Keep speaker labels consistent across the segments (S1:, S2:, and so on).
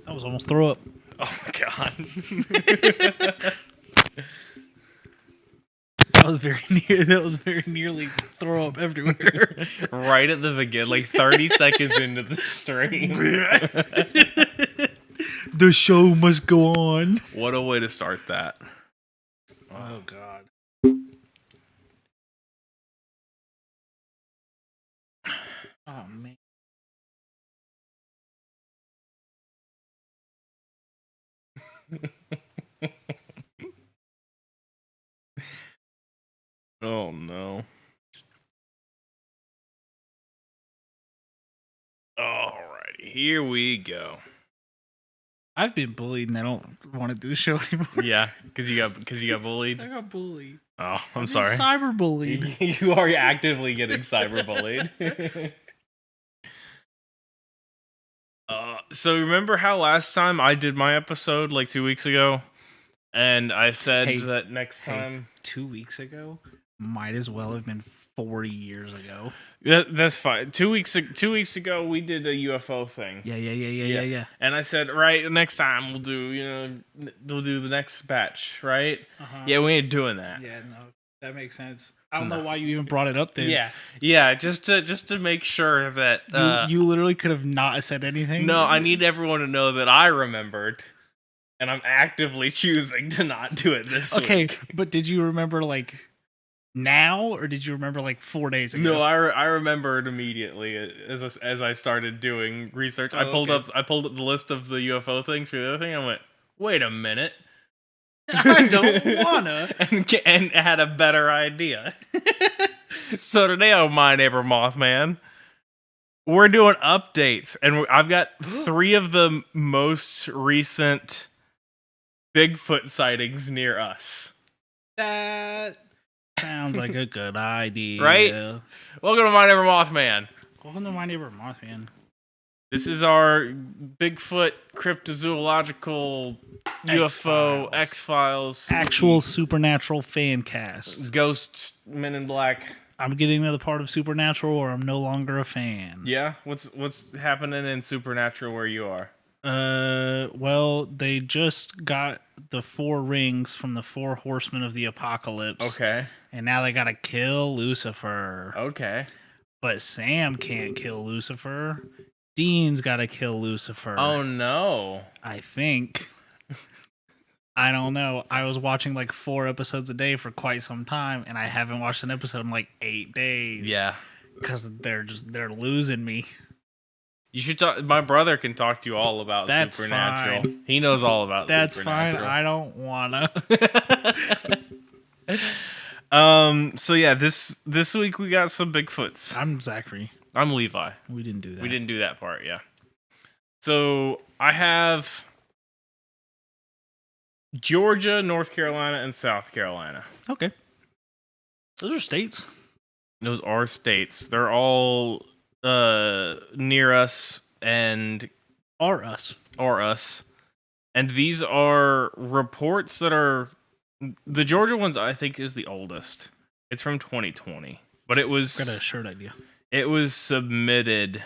S1: That was almost throw up.
S2: Oh my god.
S1: That was very near. That was very nearly throw up everywhere.
S2: Right at the beginning, like 30 seconds into the stream.
S1: The show must go on.
S2: What a way to start that.
S1: Oh god. Oh man.
S2: Oh no. Alrighty, here we go.
S1: I've been bullied and I don't want to do the show anymore.
S2: Yeah, because you got bullied.
S1: I got bullied.
S2: Oh, I'm sorry.
S1: Cyber bullied.
S2: You are actively getting cyberbullied. So remember how last time I did my episode like 2 weeks ago, and I said that next time
S1: 2 weeks ago might as well have been 40 years ago.
S2: That's fine. 2 weeks ago we did a UFO thing.
S1: Yeah.
S2: And I said, right, next time we'll do the next batch, right?
S1: Uh-huh.
S2: Yeah, we ain't doing that.
S1: Yeah, no, that makes sense. I don't know why you even brought it up there.
S2: Yeah, just to make sure that
S1: you literally could have not said anything.
S2: No, I need everyone to know that I remembered, and I'm actively choosing to not do it this week.
S1: Okay, but did you remember like now, or did you remember like 4 days ago?
S2: No, I remembered immediately as I started doing research. I pulled up the list of the UFO things for the other thing. I went, wait a minute.
S1: I don't wanna.
S2: and had a better idea. So today on My Neighbor Mothman, we're doing updates, and I've got 3 of the most recent Bigfoot sightings near us.
S1: That sounds like a good idea.
S2: Right? Welcome to My Neighbor Mothman.
S1: Welcome to My Neighbor Mothman.
S2: This is our Bigfoot cryptozoological UFO X-Files.
S1: Actual supernatural fan cast.
S2: Ghost Men in Black.
S1: I'm getting to the part of Supernatural or I'm no longer a fan.
S2: Yeah? What's happening in Supernatural where you are?
S1: Well, they just got the 4 rings from the 4 horsemen of the apocalypse.
S2: Okay.
S1: And now they gotta kill Lucifer.
S2: Okay.
S1: But Sam can't kill Lucifer. Dean's gotta kill Lucifer.
S2: Oh no.
S1: I think. I don't know. I was watching like 4 episodes a day for quite some time, and I haven't watched an episode in like 8 days.
S2: Yeah.
S1: Because they're losing me.
S2: You should talk. My brother can talk to you all about
S1: That's
S2: Supernatural.
S1: fine.
S2: He knows all about
S1: That's
S2: Supernatural.
S1: fine. I don't wanna.
S2: So yeah, this week we got some Bigfoots.
S1: I'm Zachary.
S2: I'm Levi.
S1: We didn't do that.
S2: We didn't do that part, yeah. So I have Georgia, North Carolina, and South Carolina.
S1: Okay. Those are states.
S2: Those are states. They're all near us and
S1: Are us.
S2: And these are reports that are the Georgia ones I think is the oldest. It's from 2020. But it was
S1: Got a shirt idea.
S2: It was submitted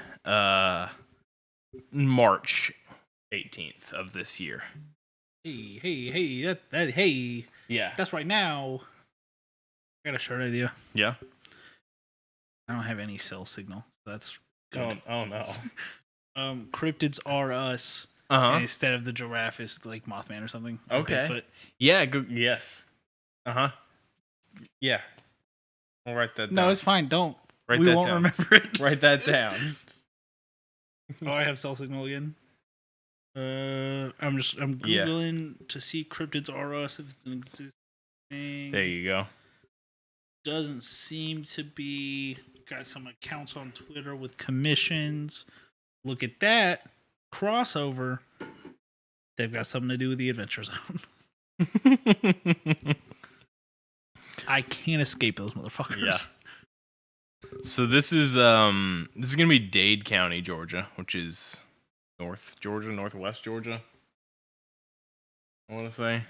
S2: March 18th of this year.
S1: Hey,
S2: Yeah.
S1: that's right now. I got a shirt idea.
S2: Yeah.
S1: I don't have any cell signal. That's good.
S2: Oh no.
S1: Cryptids are us.
S2: Uh-huh.
S1: And instead of the giraffe is like Mothman or something.
S2: Okay.
S1: Bigfoot.
S2: Yeah, yes. Uh-huh. Yeah. I'll write that down.
S1: No, it's fine. Don't.
S2: Write
S1: we
S2: that
S1: won't
S2: down.
S1: remember it.
S2: Write that down.
S1: Oh, I have cell signal again. I'm Googling to see cryptids are us if it's an existing thing.
S2: There you go.
S1: Doesn't seem to be. Got some accounts on Twitter with commissions. Look at that. Crossover. They've got something to do with the Adventure Zone. I can't escape those motherfuckers.
S2: Yeah. So this is gonna be Dade County, Georgia, which is North Georgia, Northwest Georgia. I want to say.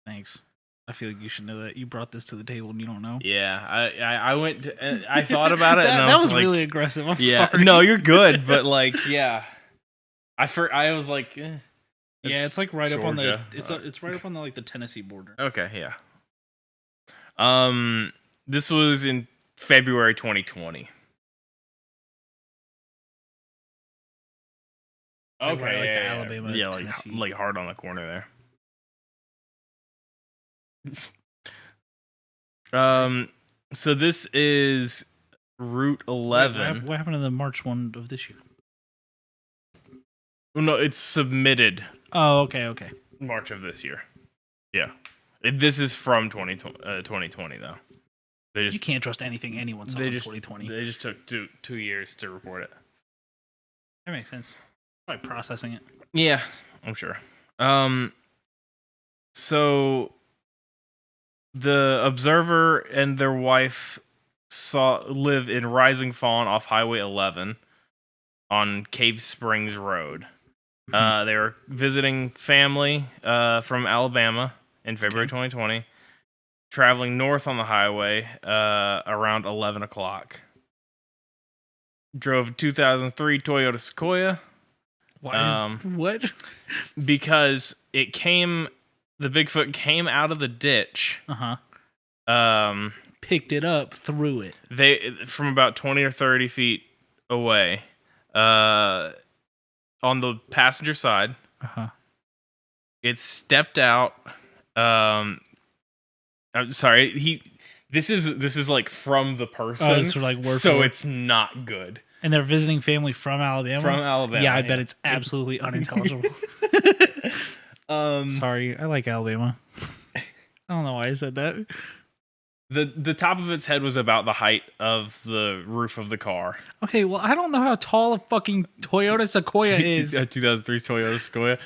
S1: Thanks. I feel like you should know that. You brought this to the table and you don't know.
S2: Yeah, I went to, I thought about it.
S1: that
S2: and I was
S1: was
S2: like,
S1: really aggressive. I'm
S2: yeah,
S1: sorry.
S2: no, you're good, but like, yeah, I was like,
S1: Yeah, it's like right up on the.
S2: Georgia.
S1: It's right up on the like the Tennessee border.
S2: Okay, yeah. This was in February 2020.
S1: So
S2: Okay,
S1: right, like the
S2: yeah,
S1: Alabama,
S2: yeah,
S1: Tennessee.
S2: like hard on the corner there. So this is Route 11.
S1: What happened to the March one of this year?
S2: Well, no, it's submitted
S1: Oh, okay.
S2: March of this year. Yeah, this is from 2020 though.
S1: You can't trust anything anyone saw in 2020.
S2: They just took 2 years to report it.
S1: That makes sense. Probably processing it.
S2: Yeah, I'm sure. So the observer and their wife live in Rising Fawn off Highway 11 on Cave Springs Road. They were visiting family from Alabama in February 2020, traveling north on the highway around 11 o'clock. Drove a 2003 Toyota Sequoia.
S1: What?
S2: Because the Bigfoot came out of the ditch.
S1: Picked it up, threw it.
S2: From about 20 or 30 feet away, on the passenger side. It stepped out. I'm sorry. This is like from the person.
S1: Oh, it's like word
S2: so
S1: for
S2: it's not good.
S1: And they're visiting family from Alabama?
S2: From Alabama.
S1: Yeah, I bet it's absolutely unintelligible. Sorry, I like Alabama. I don't know why I said that.
S2: The top of its head was about the height of the roof of the car.
S1: Okay, well, I don't know how tall a fucking Toyota Sequoia is.
S2: 2003 Toyota Sequoia.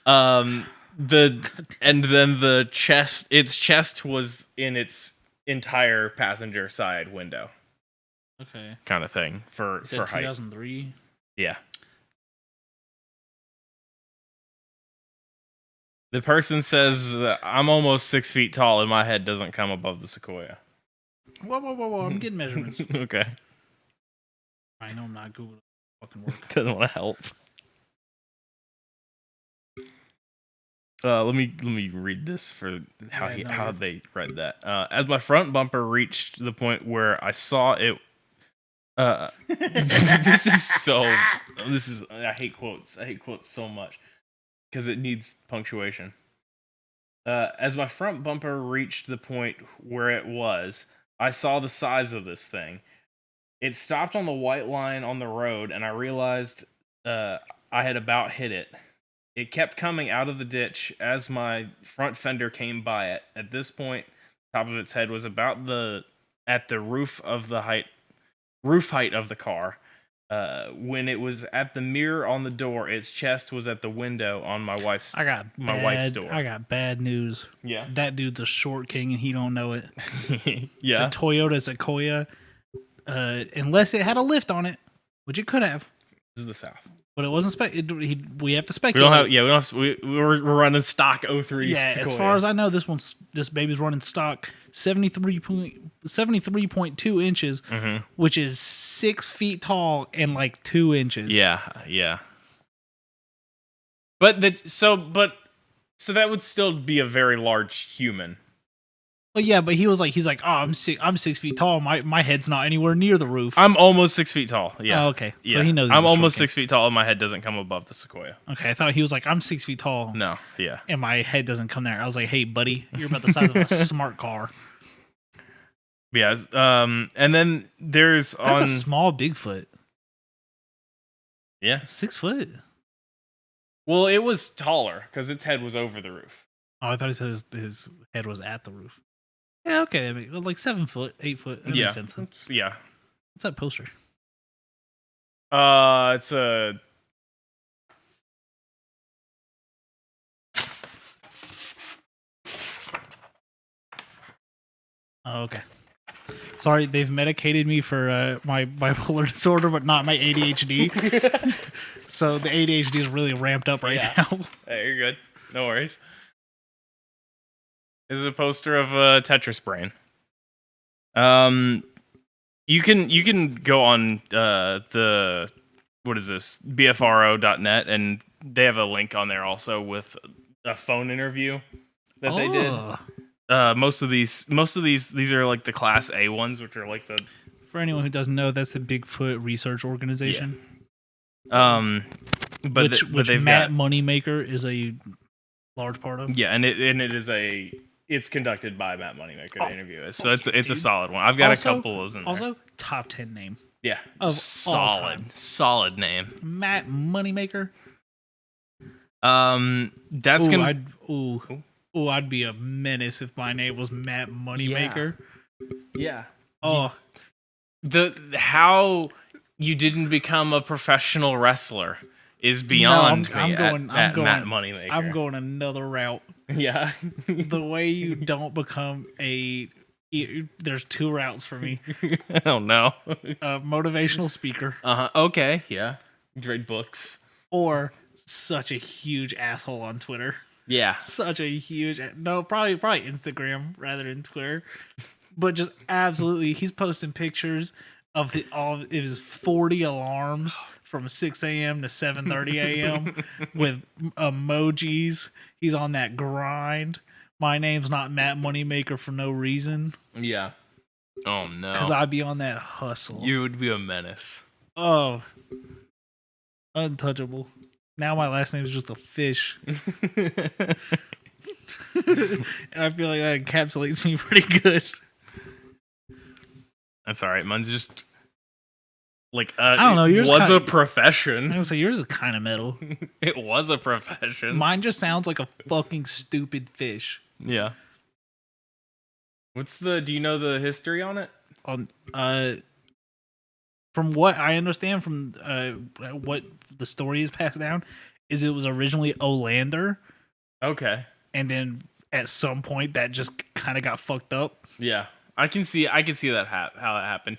S2: And then its chest was in its entire passenger side window.
S1: Okay.
S2: Kind of thing for height.
S1: 2003?
S2: Yeah. The person says, I'm almost 6 feet tall and my head doesn't come above the Sequoia.
S1: Whoa. I'm getting measurements.
S2: Okay.
S1: I know I'm not Google fucking work.
S2: Doesn't want to help. Let me read this for how they read that. As my front bumper reached the point where I saw it. I hate quotes. I hate quotes so much because it needs punctuation. As my front bumper reached the point where it was, I saw the size of this thing. It stopped on the white line on the road, and I realized I had about hit it. It kept coming out of the ditch as my front fender came by it. At this point, the top of its head was about at the roof height of the car. When it was at the mirror on the door, its chest was at the window on my wife's door.
S1: I got bad news.
S2: Yeah.
S1: That dude's a short king and he don't know it.
S2: Yeah.
S1: The Toyota Sequoia, unless it had a lift on it, which it could have.
S2: This is the South.
S1: But it wasn't we have to speculate.
S2: We're running stock 03.
S1: Yeah,
S2: Sequoia.
S1: as far as I know, this baby's running stock 73.2 inches, which is 6 feet tall and like 2 inches.
S2: Yeah. But so that would still be a very large human.
S1: Well, yeah, but he's like, oh, I'm 6 feet tall. My head's not anywhere near the roof.
S2: I'm almost 6 feet tall. Yeah.
S1: Oh, okay. So
S2: yeah.
S1: he knows.
S2: I'm almost 6 feet tall, and my head doesn't come above the Sequoia.
S1: Okay, I thought he was like, I'm 6 feet tall.
S2: No. Yeah.
S1: And my head doesn't come there. I was like, hey, buddy, you're about the size of a smart car.
S2: Yeah. And then that's
S1: a small Bigfoot.
S2: Yeah.
S1: 6 foot.
S2: Well, it was taller because its head was over the roof.
S1: Oh, I thought he said his head was at the roof. Yeah, okay. Like 7 foot, 8 foot. That makes sense.
S2: Yeah.
S1: What's that poster?
S2: It's a.
S1: Oh, okay. Sorry, they've medicated me for my bipolar disorder, but not my ADHD. So the ADHD is really ramped up right now.
S2: Hey, you're good. No worries. This is a poster of Tetris Brain. You can go on the what is this BFRO.net and they have a link on there also with a phone interview that they did. Most of these are like the Class A ones, which are like the.
S1: For anyone who doesn't know, that's the Bigfoot Research Organization.
S2: Yeah. But
S1: which Matt Moneymaker is a large part of.
S2: Yeah, and it's conducted by Matt Moneymaker. The interview is, so it's a solid one. I've got a couple of those in there.
S1: Also, top 10 name.
S2: Yeah,
S1: of
S2: solid name.
S1: Matt Moneymaker.
S2: That's gonna.
S1: I'd be a menace if my name was Matt Moneymaker.
S2: Yeah.
S1: Oh,
S2: how you didn't become a professional wrestler is beyond me. I'm going Matt Moneymaker.
S1: I'm going another route.
S2: Yeah.
S1: The way you don't become there's two routes for me.
S2: Oh no.
S1: A motivational speaker.
S2: Okay. Yeah. Great books.
S1: Or such a huge asshole on Twitter.
S2: Yeah.
S1: Such a huge probably Instagram rather than Twitter. But just absolutely, he's posting pictures of all of his 40 alarms from 6 a.m. to 7:30 a.m. with emojis. He's on that grind. My name's not Matt Moneymaker for no reason.
S2: Yeah. Oh no.
S1: Because I'd be on that hustle.
S2: You would be a menace.
S1: Oh. Untouchable. Now my last name is just a fish. And I feel like that encapsulates me pretty good.
S2: That's all right. Mine's just like
S1: I don't know. Yours
S2: was a profession.
S1: I was gonna say yours is kind of metal.
S2: It was a profession.
S1: Mine just sounds like a fucking stupid fish.
S2: Yeah. Do you know the history on it?
S1: From what I understand from what the story is passed down, is it was originally Olander.
S2: Okay.
S1: And then at some point that just kind of got fucked up.
S2: Yeah. I can see that how that happened.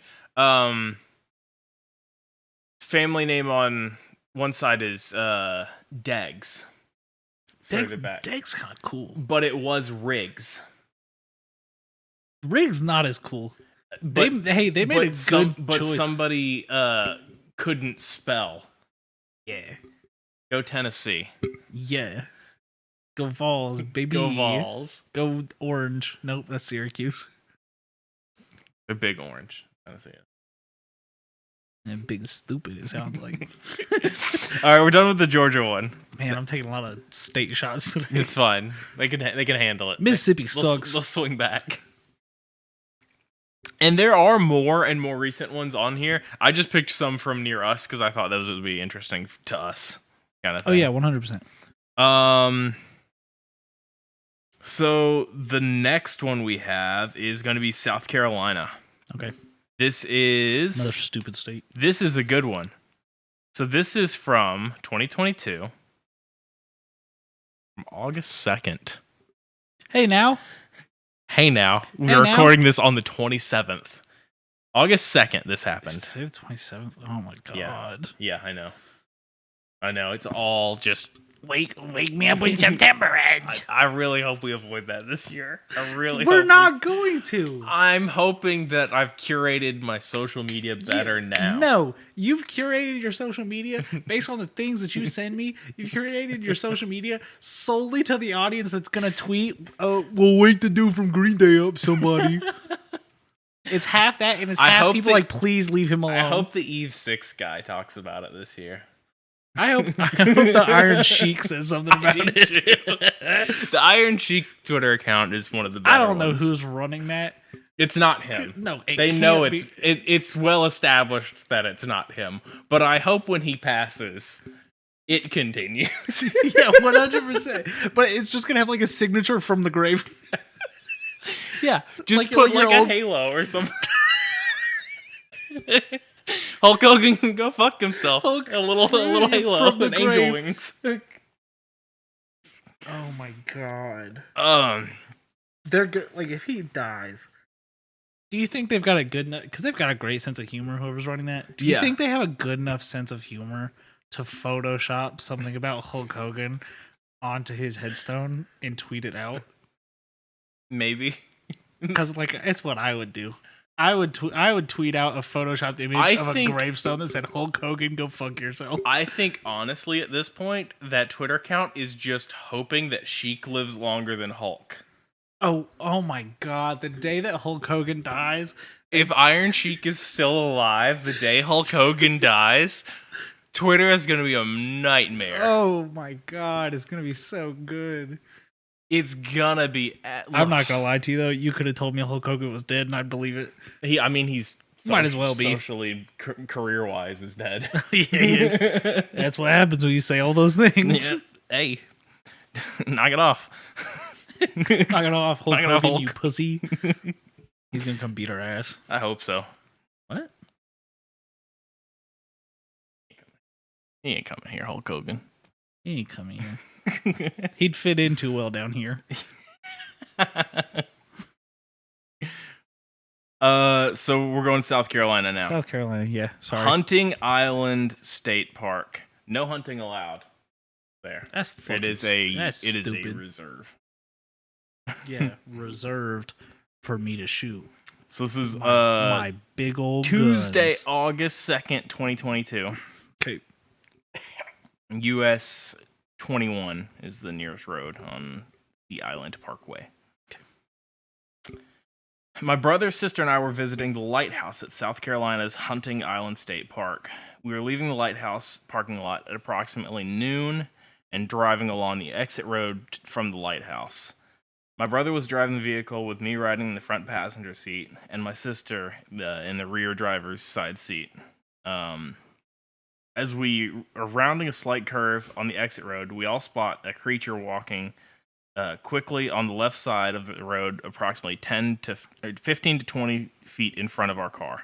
S2: Family name on one side is Deggs.
S1: Deggs kind of cool.
S2: But it was Riggs.
S1: Riggs not as cool. They made a good choice.
S2: But somebody couldn't spell.
S1: Yeah.
S2: Go Tennessee.
S1: Yeah. Go Vols, baby.
S2: Go Vols.
S1: Go Orange. Nope, that's Syracuse.
S2: The Big Orange. Tennessee.
S1: And big stupid, it sounds like.
S2: All right, we're done with the Georgia one.
S1: Man, I'm taking a lot of state shots today.
S2: It's fine. They can handle it.
S1: Mississippi sucks.
S2: They'll swing back. And there are more and more recent ones on here. I just picked some from near us because I thought those would be interesting to us, kind of thing.
S1: Oh yeah, 100%.
S2: So the next one we have is going to be South Carolina.
S1: Okay.
S2: This is
S1: another stupid state.
S2: This is a good one. So this is from 2022, from August 2nd.
S1: Hey now.
S2: We're recording this on the 27th. August 2nd, this happened.
S1: Today the 27th? Oh my god.
S2: Yeah, I know. It's all just...
S1: Wake me up when September ends.
S2: I really hope we avoid that this year.
S1: We're not going to.
S2: I'm hoping that I've curated my social media better now.
S1: No, you've curated your social media based on the things that you send me. You've curated your social media solely to the audience that's going to tweet, we'll wait to do from Green Day up somebody. It's half that, and it's half people like, please leave him alone.
S2: I hope the Eve 6 guy talks about it this year.
S1: I hope the Iron Sheik says something about it.
S2: The Iron Sheik Twitter account is one of the better
S1: I don't know
S2: ones.
S1: Who's running that.
S2: It's not him.
S1: No,
S2: they know it's well established that it's not him. But I hope when he passes, it continues.
S1: Yeah, 100%. But it's just gonna have like a signature from the grave.
S2: Yeah, just put like a halo or something. Hulk Hogan can go fuck himself. A little halo and angel wings.
S1: Oh my god.
S2: They're
S1: good. Like if he dies, do you think they've got a good enough? Because they've got a great sense of humor. Whoever's running that, do you think they have a good enough sense of humor to Photoshop something about Hulk Hogan onto his headstone and tweet it out?
S2: Maybe.
S1: Because like it's what I would do. I would tweet out a photoshopped image of a gravestone that said Hulk Hogan, go fuck yourself.
S2: I think honestly at this point that Twitter account is just hoping that Sheik lives longer than Hulk.
S1: Oh my god, the day that Hulk Hogan dies.
S2: If Iron Sheik is still alive the day Hulk Hogan dies, Twitter is going to be a nightmare.
S1: Oh my god, it's going to be so good.
S2: It's gonna be.
S1: I'm not gonna lie to you though. You could have told me Hulk Hogan was dead, and I'd believe it.
S2: He's
S1: might as well be
S2: socially, career wise, is dead.
S1: Yeah, he is. That's what happens when you say all those things.
S2: Yeah. Hey, knock it off.
S1: Knock it off, Hulk
S2: Knock it off,
S1: Hogan,
S2: Hulk.
S1: you pussy. He's gonna come beat our ass.
S2: I hope so.
S1: What?
S2: He ain't coming here, Hulk Hogan.
S1: He ain't coming here. He'd fit in too well down here.
S2: So we're going to South Carolina now.
S1: South Carolina, yeah. Sorry.
S2: Hunting Island State Park. No hunting allowed there.
S1: That's fucking
S2: It is a
S1: stupid.
S2: reserve.
S1: Yeah, reserved for me to shoot.
S2: So this is
S1: my big old
S2: Tuesday,
S1: guns.
S2: August 2nd, 2022.
S1: Okay.
S2: US 21 is the nearest road on the Island Parkway. Okay. My brother, sister, and I were visiting the lighthouse at South Carolina's Hunting Island State Park. We were leaving the lighthouse parking lot at approximately noon and driving along the exit road from the lighthouse. My brother was driving the vehicle with me riding in the front passenger seat and my sister in the rear driver's side seat. As we are rounding a slight curve on the exit road, we all spot a creature walking quickly on the left side of the road, approximately 15 to 20 feet in front of our car.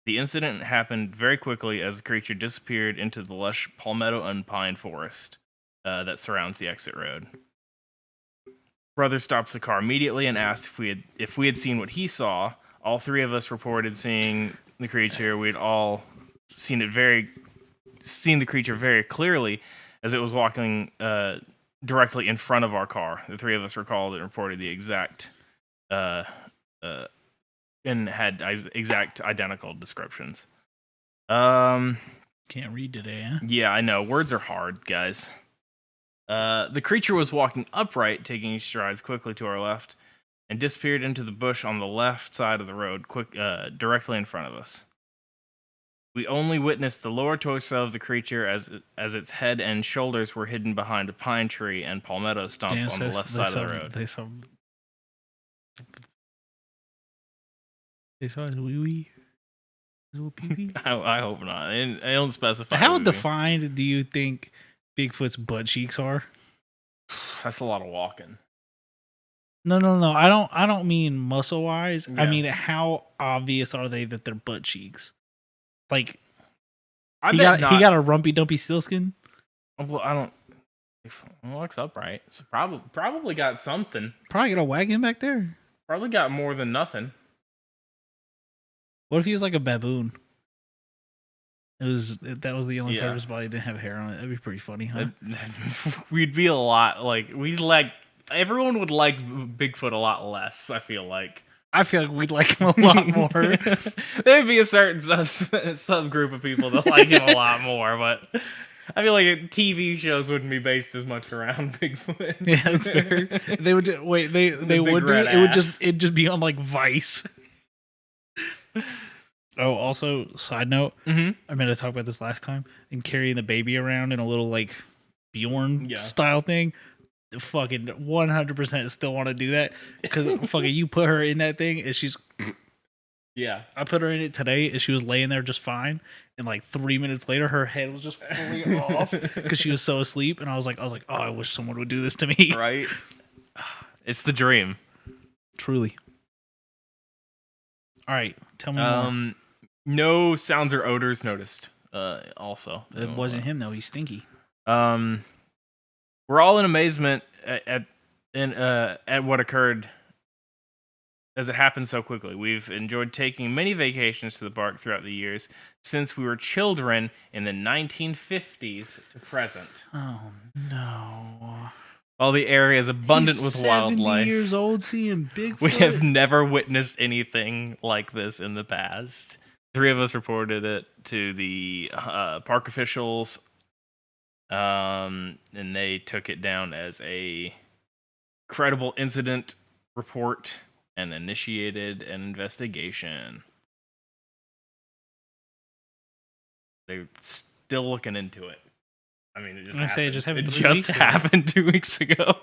S2: The incident happened very quickly as the creature disappeared into the lush palmetto and pine forest that surrounds the exit road. Brother stops the car immediately and asked if we had seen what he saw. All three of us reported seeing the creature. We had all seen the creature very clearly as it was walking directly in front of our car. The three of us recalled and reported the exact and had exact identical descriptions.
S1: Can't read today, huh?
S2: Yeah, I know. Words are hard, guys. The creature was walking upright, taking strides quickly to our left, and disappeared into the bush on the left side of the road, directly in front of us. We only witnessed the lower torso of the creature as its head and shoulders were hidden behind a pine tree and palmetto stump on the left side of the road.
S1: They saw his wee-wee? His little pee-pee?
S2: I hope not. I don't specify.
S1: How defined do you think Bigfoot's butt cheeks are?
S2: That's a lot of walking.
S1: No. I don't mean muscle wise. Yeah. I mean, how obvious are they that they're butt cheeks? Like, he got a rumpy dumpy sealskin.
S2: Well, I don't. It looks upright. So probably got something.
S1: Probably got a wagon back there.
S2: Probably got more than nothing.
S1: What if he was like a baboon? That was the only part of his body that didn't have hair on it. That'd be pretty funny, huh?
S2: We'd be a lot like everyone would like Bigfoot a lot less. I feel like we'd like him a lot more. There'd be a certain subgroup of people that like him a lot more, but I feel like TV shows wouldn't be based as much around Bigfoot.
S1: Yeah, that's fair. They would wait. They would be. It'd just be on like Vice. Oh, also, side note, I meant to talk about this last time, and carrying the baby around in a little, like, Bjorn style thing. Fucking 100% still want to do that, because fucking you put her in that thing, and she's...
S2: Yeah.
S1: I put her in it today, and she was laying there just fine, and like 3 minutes later, her head was just fully off, because she was so asleep, and I was like, oh, I wish someone would do this to me.
S2: Right? It's the dream.
S1: Truly. All right, tell me more.
S2: No sounds or odors noticed. Also,
S1: it wasn't him though. He's stinky.
S2: We're all in amazement at what occurred, as it happened so quickly. We've enjoyed taking many vacations to the park throughout the years since we were children in the 1950s to present.
S1: Oh no!
S2: While the area is abundant
S1: He's
S2: with
S1: 70
S2: wildlife,
S1: years old seeing Bigfoot.
S2: we have never witnessed anything like this in the past. 3 of us reported it to the park officials, and they took it down as a credible incident report and initiated an investigation. They're still looking into it. I mean, it just happened.
S1: It just happened.
S2: It
S1: 3
S2: just
S1: weeks ago.
S2: happened 2 weeks ago.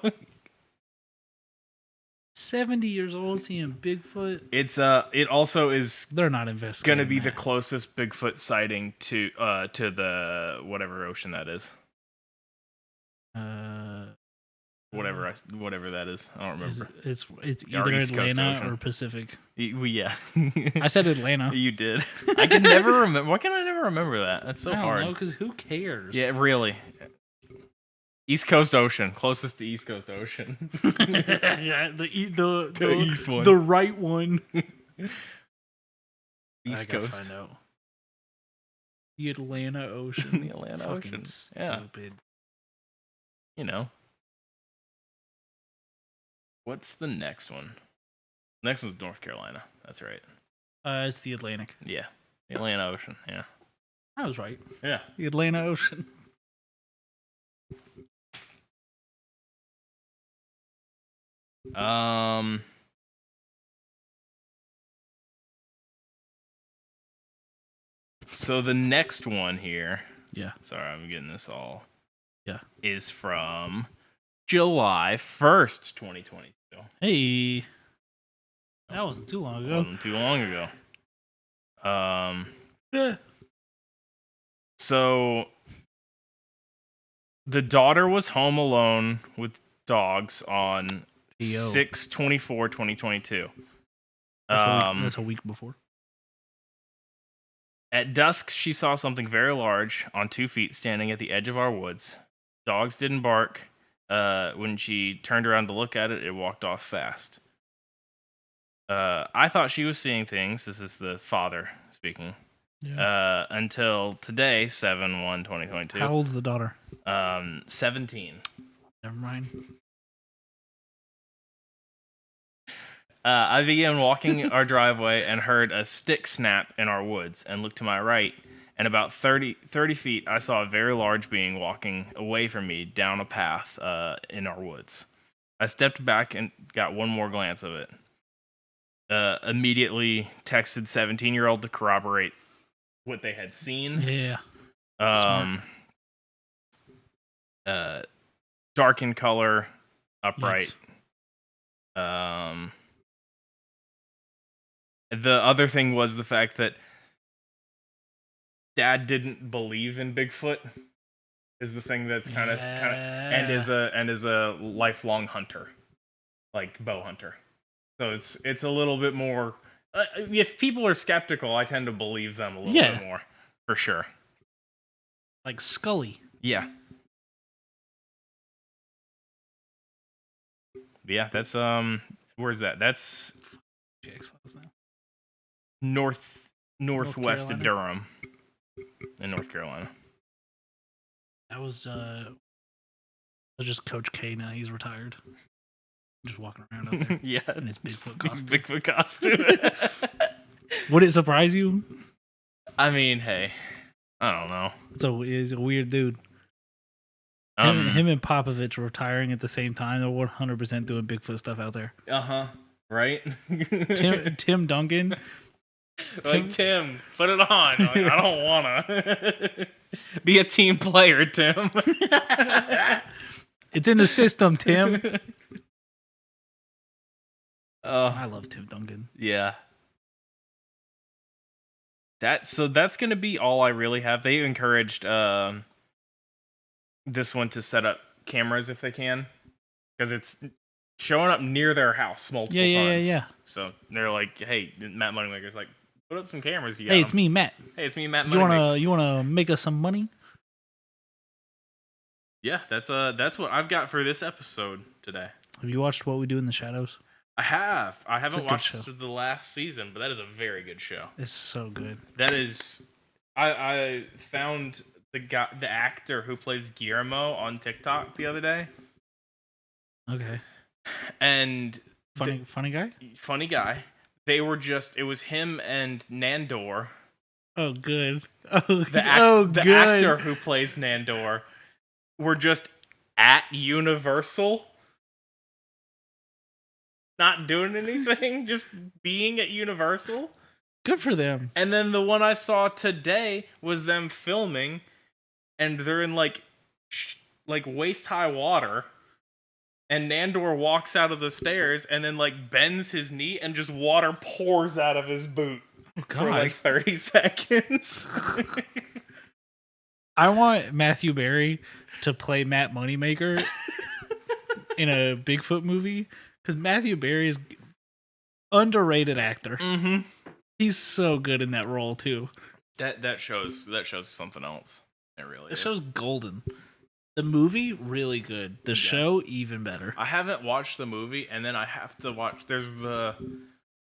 S1: 70 years old seeing Bigfoot.
S2: It also is
S1: They're not investigating.
S2: gonna be the
S1: that.
S2: closest Bigfoot sighting to the whatever ocean that is. Whatever that is. I don't remember.
S1: It's
S2: Our
S1: either
S2: East Coast
S1: Atlanta
S2: Ocean.
S1: or Pacific.
S2: Yeah.
S1: I said Atlanta.
S2: You did. I can never remember. Why can I never remember that? That's so
S1: I don't
S2: hard.
S1: know, because who cares?
S2: Yeah, really. East Coast Ocean, closest to East Coast Ocean.
S1: Yeah, the
S2: east one.
S1: the right one.
S2: East
S1: I gotta
S2: Coast.
S1: find out. The Atlanta Ocean.
S2: The Atlanta
S1: Fucking
S2: Ocean. Yeah.
S1: stupid.
S2: You know. What's the next one? Next one's North Carolina. That's right.
S1: It's the Atlantic.
S2: Yeah. The Atlanta Ocean. Yeah.
S1: I was right.
S2: Yeah.
S1: The Atlanta Ocean.
S2: So the next one here.
S1: Yeah.
S2: Sorry, I'm getting this all.
S1: Yeah.
S2: Is from July 1st, 2022.
S1: Hey. That wasn't too long ago.
S2: Wasn't too long ago.
S1: Yeah.
S2: So the daughter was home alone with dogs on 6/24/2022.
S1: That's a week before.
S2: At dusk, she saw something very large on 2 feet standing at the edge of our woods. Dogs didn't bark. When she turned around to look at it, it walked off fast. I thought she was seeing things. This is the father speaking.
S1: Yeah.
S2: Until today, 7/1/2022.
S1: How old's the daughter?
S2: 17.
S1: Never mind.
S2: I began walking our driveway and heard a stick snap in our woods and looked to my right. And about 30 feet, I saw a very large being walking away from me down a path in our woods. I stepped back and got one more glance of it. Immediately texted 17-year-old to corroborate what they had seen.
S1: Yeah.
S2: Dark in color, upright.
S1: Yikes.
S2: The other thing was the fact that Dad didn't believe in Bigfoot. Is the thing that's kind of and is a lifelong hunter, like bow hunter. So it's a little bit more. If people are skeptical, I tend to believe them a little bit more, for sure.
S1: Like Scully.
S2: Yeah. Yeah, that's where's that? That's
S1: X-Files now.
S2: northwest of Durham in North Carolina.
S1: That was just Coach K now. He's retired. Just walking around out there.
S2: Yeah.
S1: In his Bigfoot costume.
S2: Bigfoot costume.
S1: Would it surprise you?
S2: I mean, hey. I don't know.
S1: He's a weird dude. Him and Popovich retiring at the same time. They're 100% doing Bigfoot stuff out there.
S2: Right?
S1: Tim Duncan.
S2: Tim, put it on. Like, I don't wanna. Be a team player, Tim.
S1: It's in the system, Tim. I love Tim Duncan.
S2: Yeah. That's gonna be all I really have. They encouraged this one to set up cameras if they can, because it's showing up near their house multiple times.
S1: Yeah.
S2: So they're like, "Hey, Matt Moneymaker's like, put up some cameras."
S1: Hey, it's me, Matt.
S2: Hey, it's me, Matt Moneymaker.
S1: You wanna make us some money?
S2: Yeah, that's what I've got for this episode today.
S1: Have you watched What We Do in the Shadows?
S2: I have. I haven't watched
S1: show.
S2: the last season, but that is a very good show.
S1: It's so good.
S2: That is. I found the actor who plays Guillermo on TikTok the other day.
S1: Okay.
S2: And
S1: Funny guy?
S2: funny guy. It was him and Nandor.
S1: Oh, good.
S2: The
S1: good.
S2: actor who plays Nandor were just at Universal, not doing anything, just being at Universal.
S1: Good for them.
S2: And then the one I saw today was them filming, and they're in like waist high water, and Nandor walks out of the stairs and then like bends his knee and just water pours out of his boot for like 30 seconds.
S1: I want Matthew Berry to play Matt Moneymaker in a Bigfoot movie, because Matthew Berry is underrated actor.
S2: Mm-hmm.
S1: He's so good in that role too.
S2: That shows something else. It really is.
S1: It shows golden. The movie really good. The show even better.
S2: I haven't watched the movie, and then I have to watch. There's the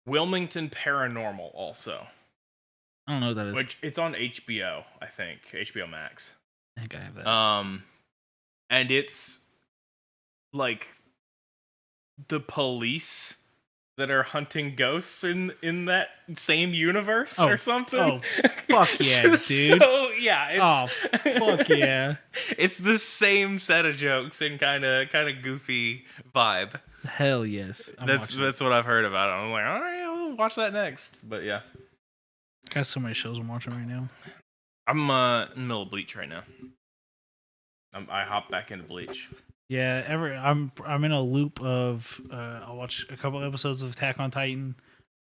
S2: Wilmington Paranormal also.
S1: I don't know what that is.
S2: Which it's on HBO, I think. HBO Max.
S1: I think I have that.
S2: And it's like the police that are hunting ghosts in that same universe or something.
S1: Oh, fuck yeah, dude.
S2: So, yeah.
S1: Fuck yeah.
S2: It's the same set of jokes and kind of goofy vibe.
S1: Hell yes.
S2: That's what I've heard about it. I'm like, all right, I'll watch that next. But yeah.
S1: Got so many shows I'm watching right now.
S2: I'm in the middle of Bleach right now. I hop back into Bleach.
S1: Yeah, I'm in a loop of I'll watch a couple episodes of Attack on Titan,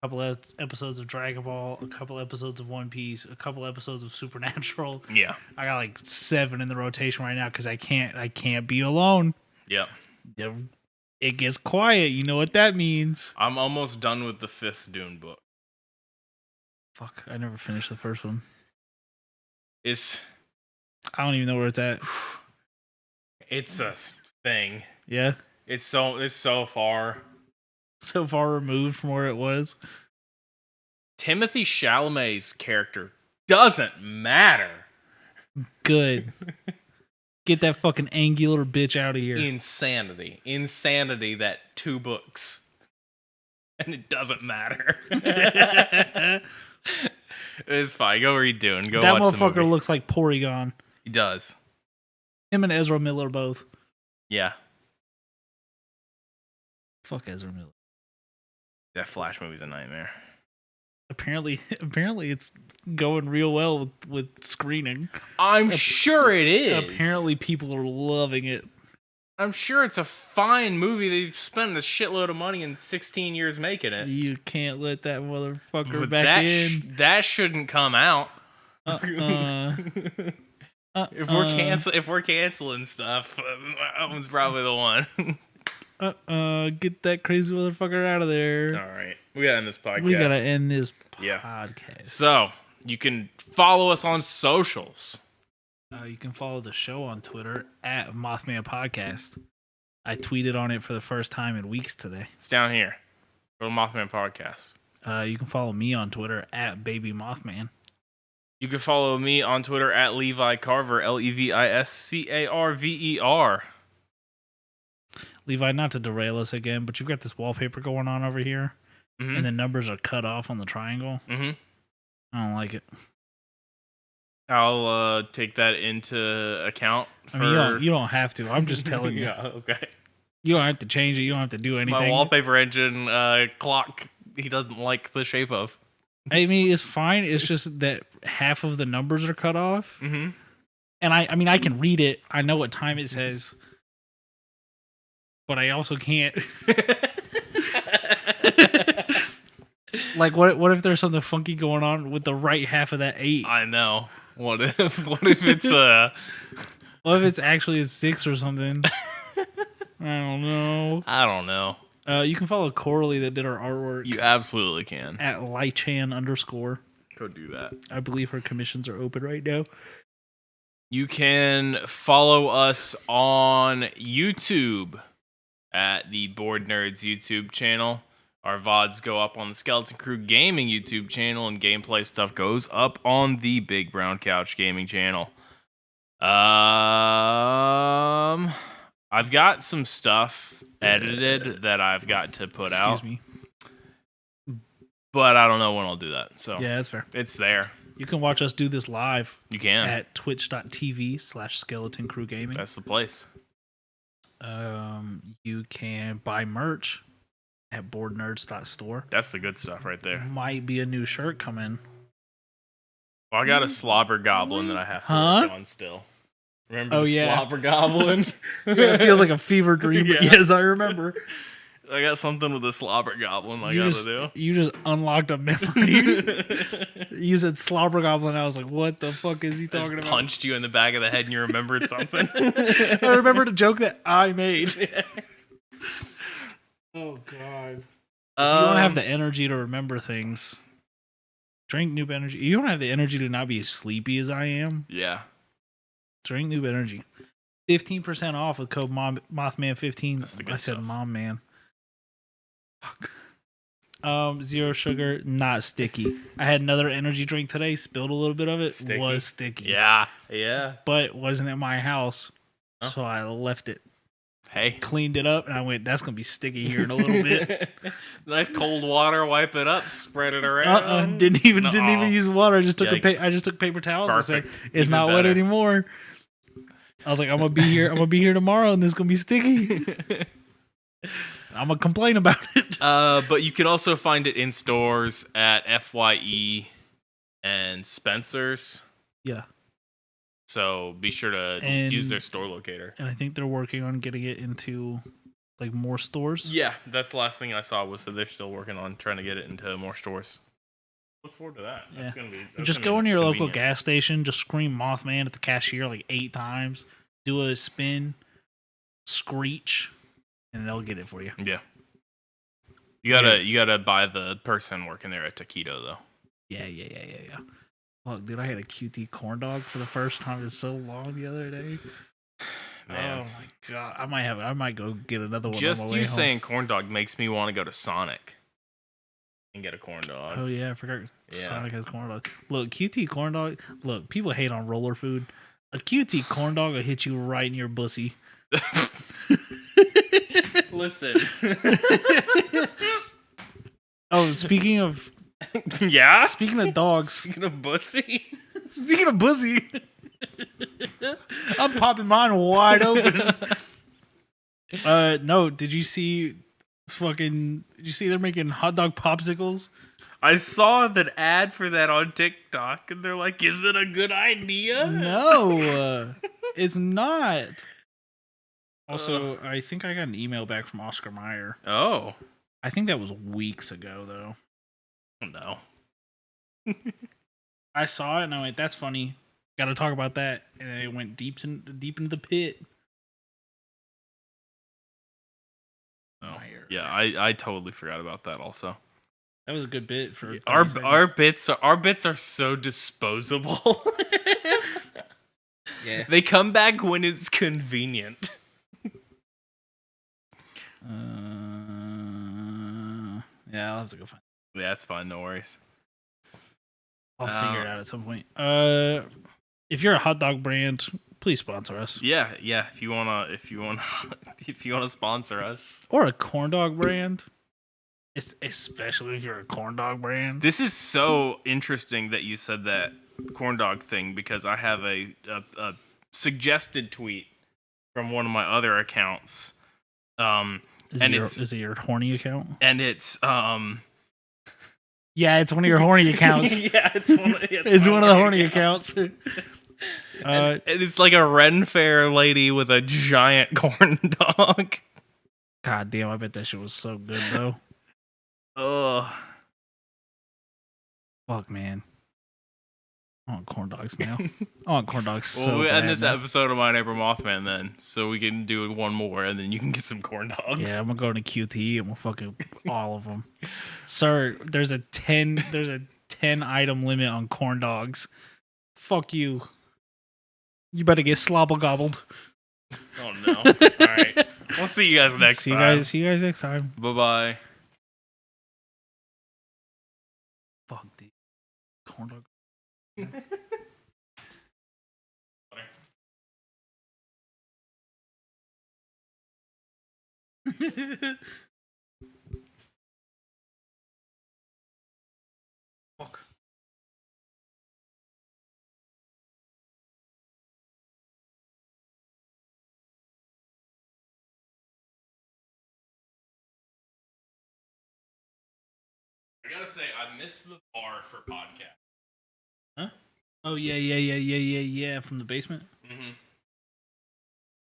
S1: a couple of episodes of Dragon Ball, a couple episodes of One Piece, a couple episodes of Supernatural.
S2: Yeah,
S1: I got like 7 in the rotation right now because I can't be alone.
S2: Yep.
S1: It gets quiet. You know what that means.
S2: I'm almost done with the 5th Dune book.
S1: Fuck, I never finished the first one.
S2: I
S1: don't even know where it's at.
S2: It's a thing.
S1: Yeah.
S2: It's so far
S1: removed from where it was.
S2: Timothée Chalamet's character doesn't matter.
S1: Good. Get that fucking angular bitch out of here.
S2: Insanity that 2 books. And it doesn't matter. It's fine. Go read Dune. Go
S1: that
S2: watch the movie.
S1: That motherfucker looks like Porygon.
S2: He does.
S1: Him and Ezra Miller both.
S2: Yeah.
S1: Fuck Ezra Miller.
S2: That Flash movie's a nightmare.
S1: Apparently it's going real well with screening.
S2: I'm sure it is.
S1: Apparently people are loving it.
S2: I'm sure it's a fine movie. They spent a shitload of money in 16 years making it.
S1: You can't let that motherfucker back in.
S2: That shouldn't come out. If we're canceling stuff, that one's probably the one.
S1: Get that crazy motherfucker out of there.
S2: All right, we gotta end this podcast.
S1: We gotta end this podcast.
S2: So you can follow us on socials.
S1: You can follow the show on Twitter at Mothman Podcast. I tweeted on it for the first time in weeks today.
S2: It's down here. Go to Mothman Podcast.
S1: You can follow me on Twitter at Baby Mothman.
S2: You can follow me on Twitter at Levi Carver, LevisCarver.
S1: Levi, not to derail us again, but you've got this wallpaper going on over here, and the numbers are cut off on the triangle.
S2: Mm-hmm.
S1: I don't like it.
S2: I'll take that into account.
S1: I mean, you don't have to. I'm just telling you.
S2: Yeah, okay.
S1: You don't have to change it. You don't have to do anything.
S2: My wallpaper engine clock, he doesn't like the shape of.
S1: I mean, it's fine. It's just that half of the numbers are cut off.
S2: Mm-hmm.
S1: And I mean, I can read it. I know what time it says. But I also can't. Like, what if there's something funky going on with the right half of that 8?
S2: I know. What if it's
S1: What if it's actually a 6 or something? I don't know. You can follow Coralie that did our artwork.
S2: You absolutely can.
S1: At Lychan_.
S2: Go do that.
S1: I believe her commissions are open right now.
S2: You can follow us on YouTube at the Board Nerds YouTube channel. Our VODs go up on the Skeleton Crew Gaming YouTube channel, and gameplay stuff goes up on the Big Brown Couch Gaming channel. I I've got some stuff edited that I've got to put out.
S1: Excuse me.
S2: But I don't know when I'll do that. So
S1: Yeah, that's fair.
S2: it's there.
S1: You can watch us do this live.
S2: You can.
S1: At twitch.tv/Skeleton Crew Gaming.
S2: That's the place.
S1: You can buy merch at boardnerds.store.
S2: That's the good stuff right there.
S1: Might be a new shirt coming.
S2: Well, I got a slobber goblin that I have to work on still. Remember the slobber goblin?
S1: Yeah, it feels like a fever dream. But yes, I remember.
S2: I got something with a slobber goblin I gotta do.
S1: You just unlocked a memory. You said slobber goblin. I was like, what the fuck is he talking about?
S2: Punched you in the back of the head and you remembered something.
S1: I remembered a joke that I made. Oh, God. You don't have the energy to remember things. Drink Noob Energy. You don't have the energy to not be as sleepy as I am.
S2: Yeah.
S1: Drink Noob Energy. 15% off with code Mothman15.
S2: That's the good
S1: I said
S2: stuff.
S1: Mom Man. Fuck. Zero sugar, not sticky. I had another energy drink today, spilled a little bit of it.
S2: Sticky?
S1: Was sticky.
S2: Yeah.
S1: But wasn't at my house.
S2: Huh?
S1: So I left it.
S2: Hey.
S1: Cleaned it up and I went, that's going to be sticky here in a little bit.
S2: Nice cold water, wipe it up, spread it around.
S1: Didn't even use water. I just took
S2: Yikes.
S1: paper towels
S2: Perfect.
S1: and said, it's
S2: Even
S1: not wet
S2: better.
S1: anymore. I was like, I'm gonna be here tomorrow and this is gonna be sticky. I'm gonna complain about it.
S2: But you can also find it in stores at FYE and Spencer's.
S1: Yeah.
S2: So be sure to use their store locator.
S1: And I think they're working on getting it into like more stores.
S2: Yeah, that's the last thing I saw was that they're still working on trying to get it into more stores. Look forward to that. That's gonna be.
S1: Just go into your local gas station, just scream Mothman at the cashier like 8 times, do a spin, screech, and they'll get it for you.
S2: Yeah. You gotta buy the person working there at Taquito though.
S1: Yeah. Look, dude, I had a QT corn dog for the first time in so long the other day.
S2: Man.
S1: Oh my god, I might go get another one.
S2: Just
S1: on my way
S2: you
S1: home.
S2: saying corn dog makes me want to go to Sonic and get a corn dog.
S1: Oh yeah, I forgot.
S2: Yeah.
S1: Sonic has corn dog. Look, QT corn dog. Look, people hate on roller food. A QT corn dog will hit you right in your bussy.
S2: Listen.
S1: Oh, speaking of
S2: Yeah?
S1: speaking of dogs,
S2: Speaking of bussy.
S1: speaking of bussy, I'm popping mine wide open. No, did you see they're making hot dog popsicles?
S2: I saw that ad for that on TikTok, and they're like, "Is it a good idea?"
S1: No, it's not. Also, I think I got an email back from Oscar Mayer.
S2: Oh
S1: I think that was weeks ago, though.
S2: no!
S1: I saw it and I went, "That's funny. Got to talk about that." And then it went deep into the pit.
S2: Oh,
S1: Mayer.
S2: yeah, I totally forgot about that. Also,
S1: That was a good bit for 30
S2: our
S1: seconds.
S2: bits are so disposable.
S1: Yeah.
S2: They come back when it's convenient.
S1: Yeah, I'll have to go find.
S2: Yeah, that's fine. No worries.
S1: I'll figure it out at some point. If you're a hot dog brand, please sponsor us.
S2: Yeah. If you wanna sponsor us,
S1: Or a corn dog brand. Especially if you're a corn dog brand.
S2: this is so interesting that you said that corn dog thing because I have a suggested tweet from one of my other accounts.
S1: Is it your horny account?
S2: And it's
S1: Yeah, it's one of your horny accounts.
S2: yeah, it's
S1: one of the horny accounts.
S2: And it's like a Ren Fair lady with a giant corn dog.
S1: God damn, I bet that shit was so good though.
S2: Ugh.
S1: Fuck, man. I want corn dogs now. I want corn dogs so
S2: Well, we
S1: bad
S2: end this
S1: now.
S2: episode of My Neighbor Mothman then, so we can do one more, and then you can get some corn dogs.
S1: Yeah, I'm gonna go to QT and we'll fucking all of them. Sir, there's a 10 item limit on corn dogs. Fuck you. You better get slobble gobbled.
S2: Oh no! All right, we'll see you guys next time.
S1: See you guys next time.
S2: Bye bye.
S1: Fuck, dude. Corn dog. Fuck.
S2: I gotta say, I miss the bar for podcast.
S1: Huh? Oh yeah. From the basement.
S2: Mm-hmm.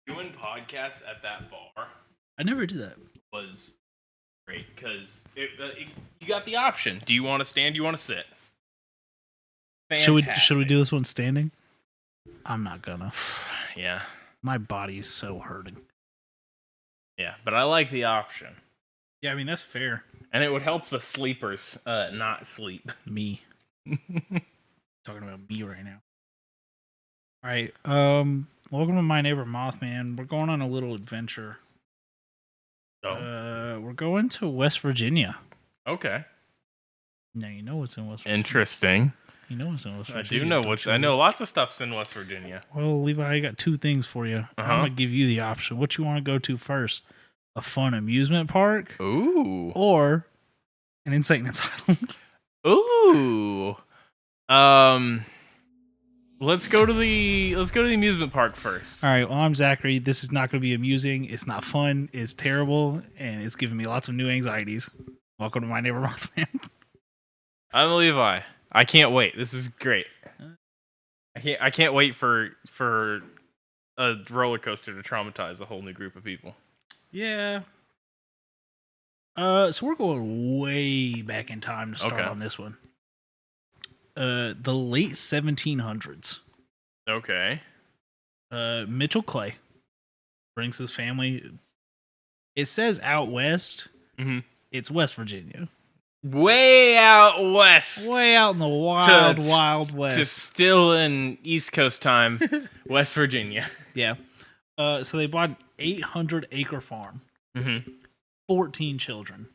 S2: Doing podcasts at that bar
S1: I never did that.
S2: was great because you got the option. Do you want to stand? Do you want to sit?
S1: Should we do this one standing? I'm not gonna.
S2: Yeah.
S1: My body's so hurting.
S2: Yeah, but I like the option.
S1: Yeah, I mean that's fair.
S2: And it would help the sleepers not sleep.
S1: Me. Talking about me right now. All right. Welcome to My Neighbor Mothman. We're going on a little adventure.
S2: Oh.
S1: We're going to West Virginia.
S2: Okay.
S1: Now you know what's in West Virginia.
S2: Interesting.
S1: You know what's in West Virginia.
S2: I do know what's. I know lots of stuff's in West Virginia.
S1: Well, Levi, I got two things for you. I'm gonna give you the option. What you want to go to first? A fun amusement park?
S2: Ooh.
S1: Or an insane asylum?
S2: Ooh. Let's go to the amusement park first.
S1: All right. Well, I'm Zachary. This is not going to be amusing. It's not fun. It's terrible, and it's giving me lots of new anxieties. Welcome to My Neighbor Mothman.
S2: I'm Levi. I can't wait. This is great. I can't wait for a roller coaster to traumatize a whole new group of people.
S1: Yeah. So we're going way back in time to start on this one. The late 1700s.
S2: Okay.
S1: Mitchell Clay brings his family. It says out west.
S2: Mm-hmm.
S1: It's West Virginia.
S2: Way out west.
S1: Way out in the wild west.
S2: Just still in East Coast time, West Virginia.
S1: Yeah. So they bought an 800-acre farm.
S2: Mm-hmm.
S1: 14 children.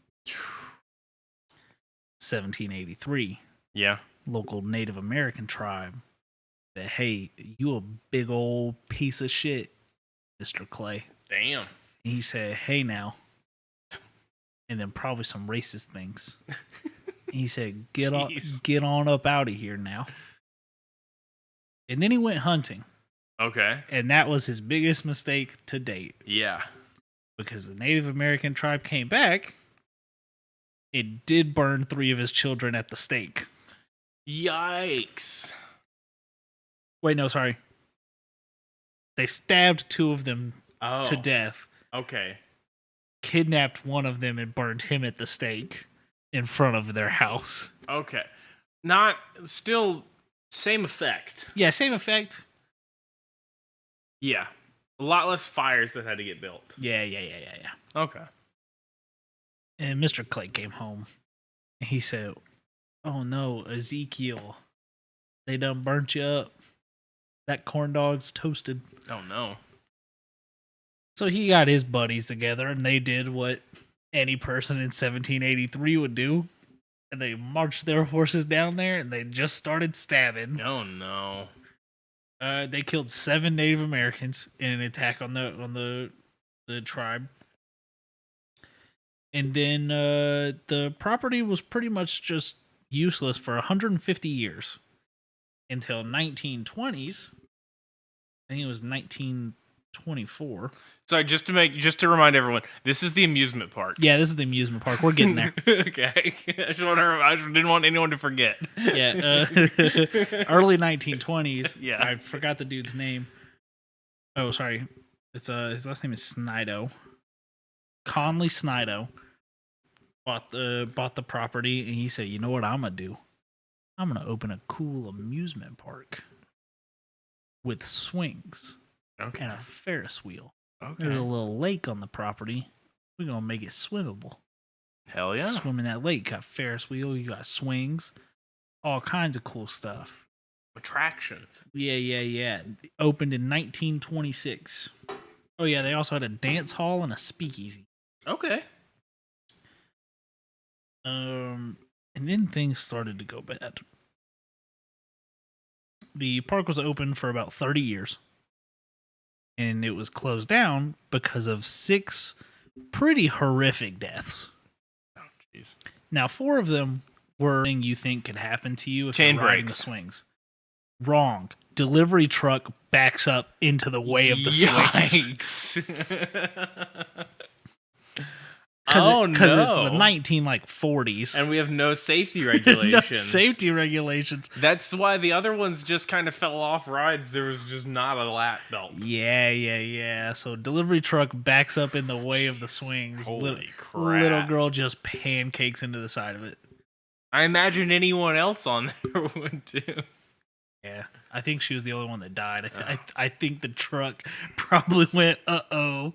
S1: 1783.
S2: Yeah.
S1: Local Native American tribe said, "Hey, you a big old piece of shit, Mr. Clay."
S2: Damn.
S1: He said, "Hey now." And then probably some racist things. He said, get on up out of here now. And then he went hunting.
S2: Okay.
S1: And that was his biggest mistake to date.
S2: Yeah.
S1: Because the Native American tribe came back, it did burn 3 of his children at the stake.
S2: Yikes.
S1: Wait, no, sorry. They stabbed 2 of them to death.
S2: Okay.
S1: Kidnapped 1 of them and burned him at the stake in front of their house.
S2: Okay. Not still same effect.
S1: Yeah, same effect.
S2: Yeah. A lot less fires that had to get built.
S1: Yeah.
S2: Okay.
S1: And Mr. Clay came home. And he said, "Oh no, Ezekiel. They done burnt you up. That corn dog's toasted."
S2: Oh no.
S1: So he got his buddies together and they did what any person in 1783 would do. And they marched their horses down there and they just started stabbing.
S2: Oh no.
S1: They killed 7 Native Americans in an attack on the tribe. And then the property was pretty much just useless for 150 years until 1920s. I think it was 1924.
S2: Sorry, just to remind everyone, this is the amusement park.
S1: Yeah, this is the amusement park. We're getting there.
S2: Okay. I just didn't want anyone to forget.
S1: Yeah. Early 1920s.
S2: Yeah.
S1: I forgot the dude's name. Oh, sorry. It's his last name is Snido. Conley Snido bought the property, and he said, "You know what I'm gonna do? I'm gonna open a cool amusement park with swings and a Ferris wheel.
S2: Okay.
S1: There's a little lake on the property. We're gonna make it swimmable.
S2: Hell yeah.
S1: Swim in that lake. Got Ferris wheel. You got swings, all kinds of cool stuff.
S2: Attractions.
S1: Yeah. Opened in 1926. Oh yeah, they also had a dance hall and a speakeasy.
S2: Okay.
S1: And then things started to go bad. The park was open for about 30 years. And it was closed down because of 6 pretty horrific deaths.
S2: Oh, jeez.
S1: Now, 4 of them were thing you think could happen to you if
S2: Chain
S1: you're riding the
S2: breaks.
S1: swings. Wrong. Delivery truck backs up into the way of the swings.
S2: Yikes.
S1: Because
S2: no.
S1: it's the 40s.
S2: And we have no safety regulations.
S1: No safety regulations.
S2: That's why the other ones just kind of fell off rides. There was just not a lap belt.
S1: Yeah. So delivery truck backs up in the way of the swings.
S2: Holy crap.
S1: Little girl just pancakes into the side of it.
S2: I imagine anyone else on there would too.
S1: Yeah, I think she was the only one that died. I think the truck probably went, uh-oh.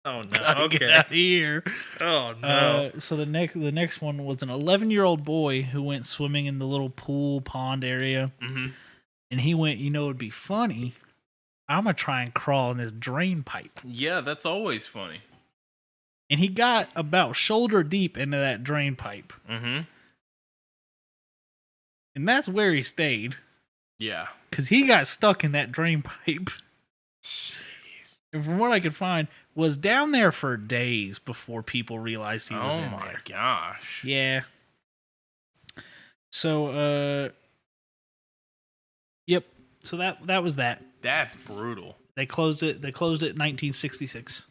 S2: Oh, no.
S1: Get out of here.
S2: Oh, no.
S1: So the next one was an 11-year-old boy who went swimming in the little pool pond area.
S2: Mm-hmm.
S1: And he went, it would be funny. I'm going to try and crawl in this drain pipe.
S2: Yeah, that's always funny.
S1: And he got about shoulder deep into that drain pipe.
S2: Mm-hmm.
S1: And that's where he stayed.
S2: Yeah.
S1: Because he got stuck in that drain pipe.
S2: Jeez.
S1: And from what I could find, was down there for days before people realized he was in there.
S2: Oh my gosh.
S1: Yeah. So, yep. So that was that.
S2: That's brutal.
S1: They closed it. They closed it in 1966.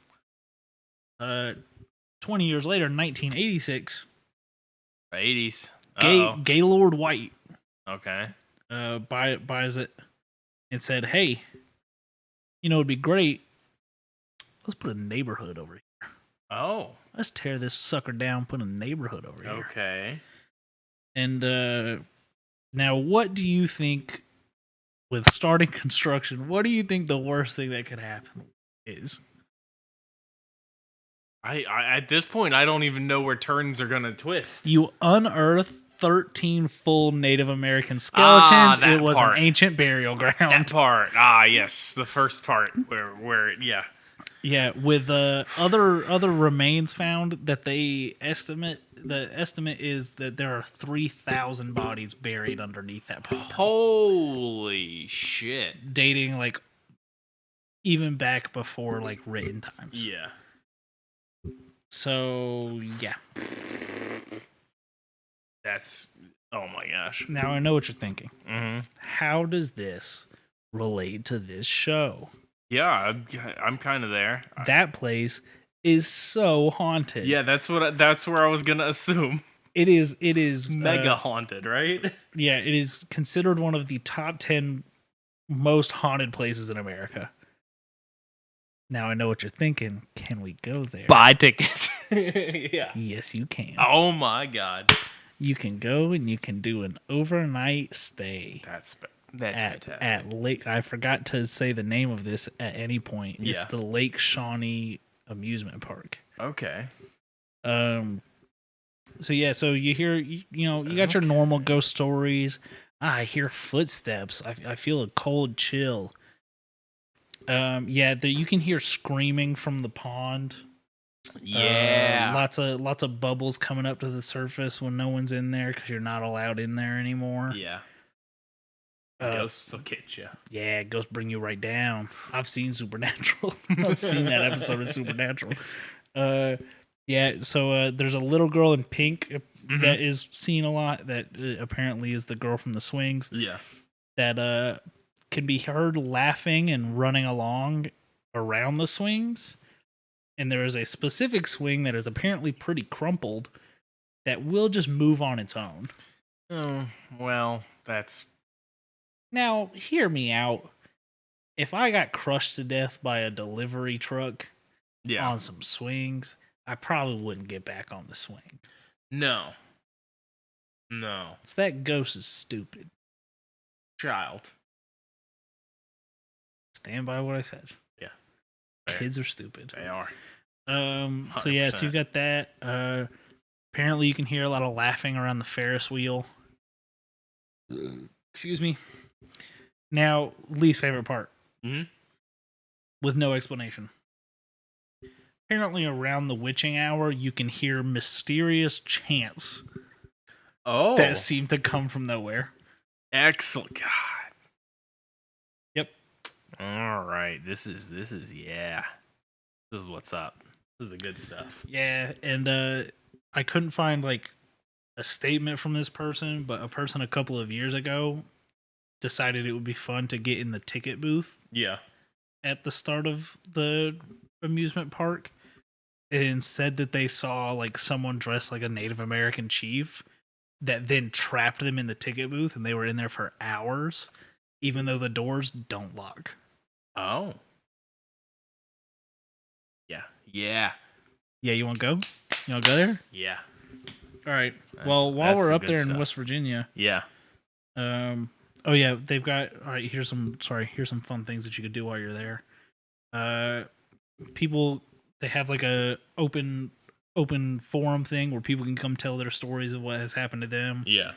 S1: 20 years later, 1986.
S2: 80s.
S1: Gaylord White.
S2: Okay.
S1: Buys it and said, "Hey, it'd be great. Let's put a neighborhood over here.
S2: Oh.
S1: Let's tear this sucker down. Put a neighborhood over here."
S2: Okay.
S1: And now, what do you think? With starting construction, what do you think the worst thing that could happen is?
S2: I at this point, I don't even know where turns are gonna twist.
S1: You unearth 13 full Native American skeletons. It was an ancient burial ground.
S2: That part. Yes, the first part where yeah.
S1: Yeah, with other remains found that the estimate is that there are 3,000 bodies buried underneath that property.
S2: Holy shit.
S1: Dating even back before written times.
S2: Yeah.
S1: So, yeah.
S2: That's, oh my gosh.
S1: Now I know what you're thinking.
S2: Mm-hmm.
S1: How does this relate to this show?
S2: Yeah, I'm kind of there.
S1: That place is so haunted.
S2: Yeah, that's where I was gonna assume.
S1: It is
S2: Mega haunted, right?
S1: Yeah, it is considered one of the top 10 most haunted places in America. Now I know what you're thinking. Can we go there?
S2: Buy tickets. Yeah.
S1: Yes, you can.
S2: Oh my god.
S1: You can go and you can do an overnight stay.
S2: That's fantastic.
S1: At Lake. I forgot to say the name of this at any point. It's the Lake Shawnee Amusement Park.
S2: Okay.
S1: So you hear you got your normal ghost stories. I hear footsteps. I feel a cold chill. You can hear screaming from the pond.
S2: Yeah.
S1: Lots of bubbles coming up to the surface when no one's in there because you're not allowed in there anymore.
S2: Yeah. Ghosts will get you.
S1: Yeah, ghosts bring you right down. I've seen Supernatural. I've seen that episode of Supernatural. So there's a little girl in pink that is seen a lot that apparently is the girl from the swings.
S2: Yeah.
S1: That can be heard laughing and running along around the swings. And there is a specific swing that is apparently pretty crumpled that will just move on its own.
S2: Oh, well, that's...
S1: Now, hear me out. If I got crushed to death by a delivery truck on some swings, I probably wouldn't get back on the swing.
S2: No.
S1: So that ghost is stupid.
S2: Child.
S1: Stand by what I said.
S2: Yeah.
S1: Kids are stupid.
S2: They are.
S1: So you've got that. Apparently you can hear a lot of laughing around the Ferris wheel. Excuse me. Now, least favorite part.
S2: Mm-hmm.
S1: With no explanation. Apparently around the witching hour, you can hear mysterious chants.
S2: Oh.
S1: That seem to come from nowhere.
S2: Excellent. God.
S1: Yep.
S2: All right. This is yeah. This is what's up. This is the good stuff.
S1: Yeah, and I couldn't find like a statement from this person, but a person a couple of years ago decided it would be fun to get in the ticket booth
S2: Yeah.
S1: at the start of the amusement park and said that they saw like someone dressed like a Native American chief that then trapped them in the ticket booth, and they were in there for hours, even though the doors don't lock.
S2: Oh. Yeah. Yeah.
S1: Yeah, you want to go? You want to go there?
S2: Yeah.
S1: All right. Well, while
S2: that's
S1: we're
S2: the
S1: up
S2: good
S1: there
S2: stuff.
S1: in West Virginia,
S2: Yeah.
S1: oh yeah, they've got. All right, here's some fun things that you could do while you're there. People, they have like a open forum thing where people can come tell their stories of what has happened to them.
S2: Yeah.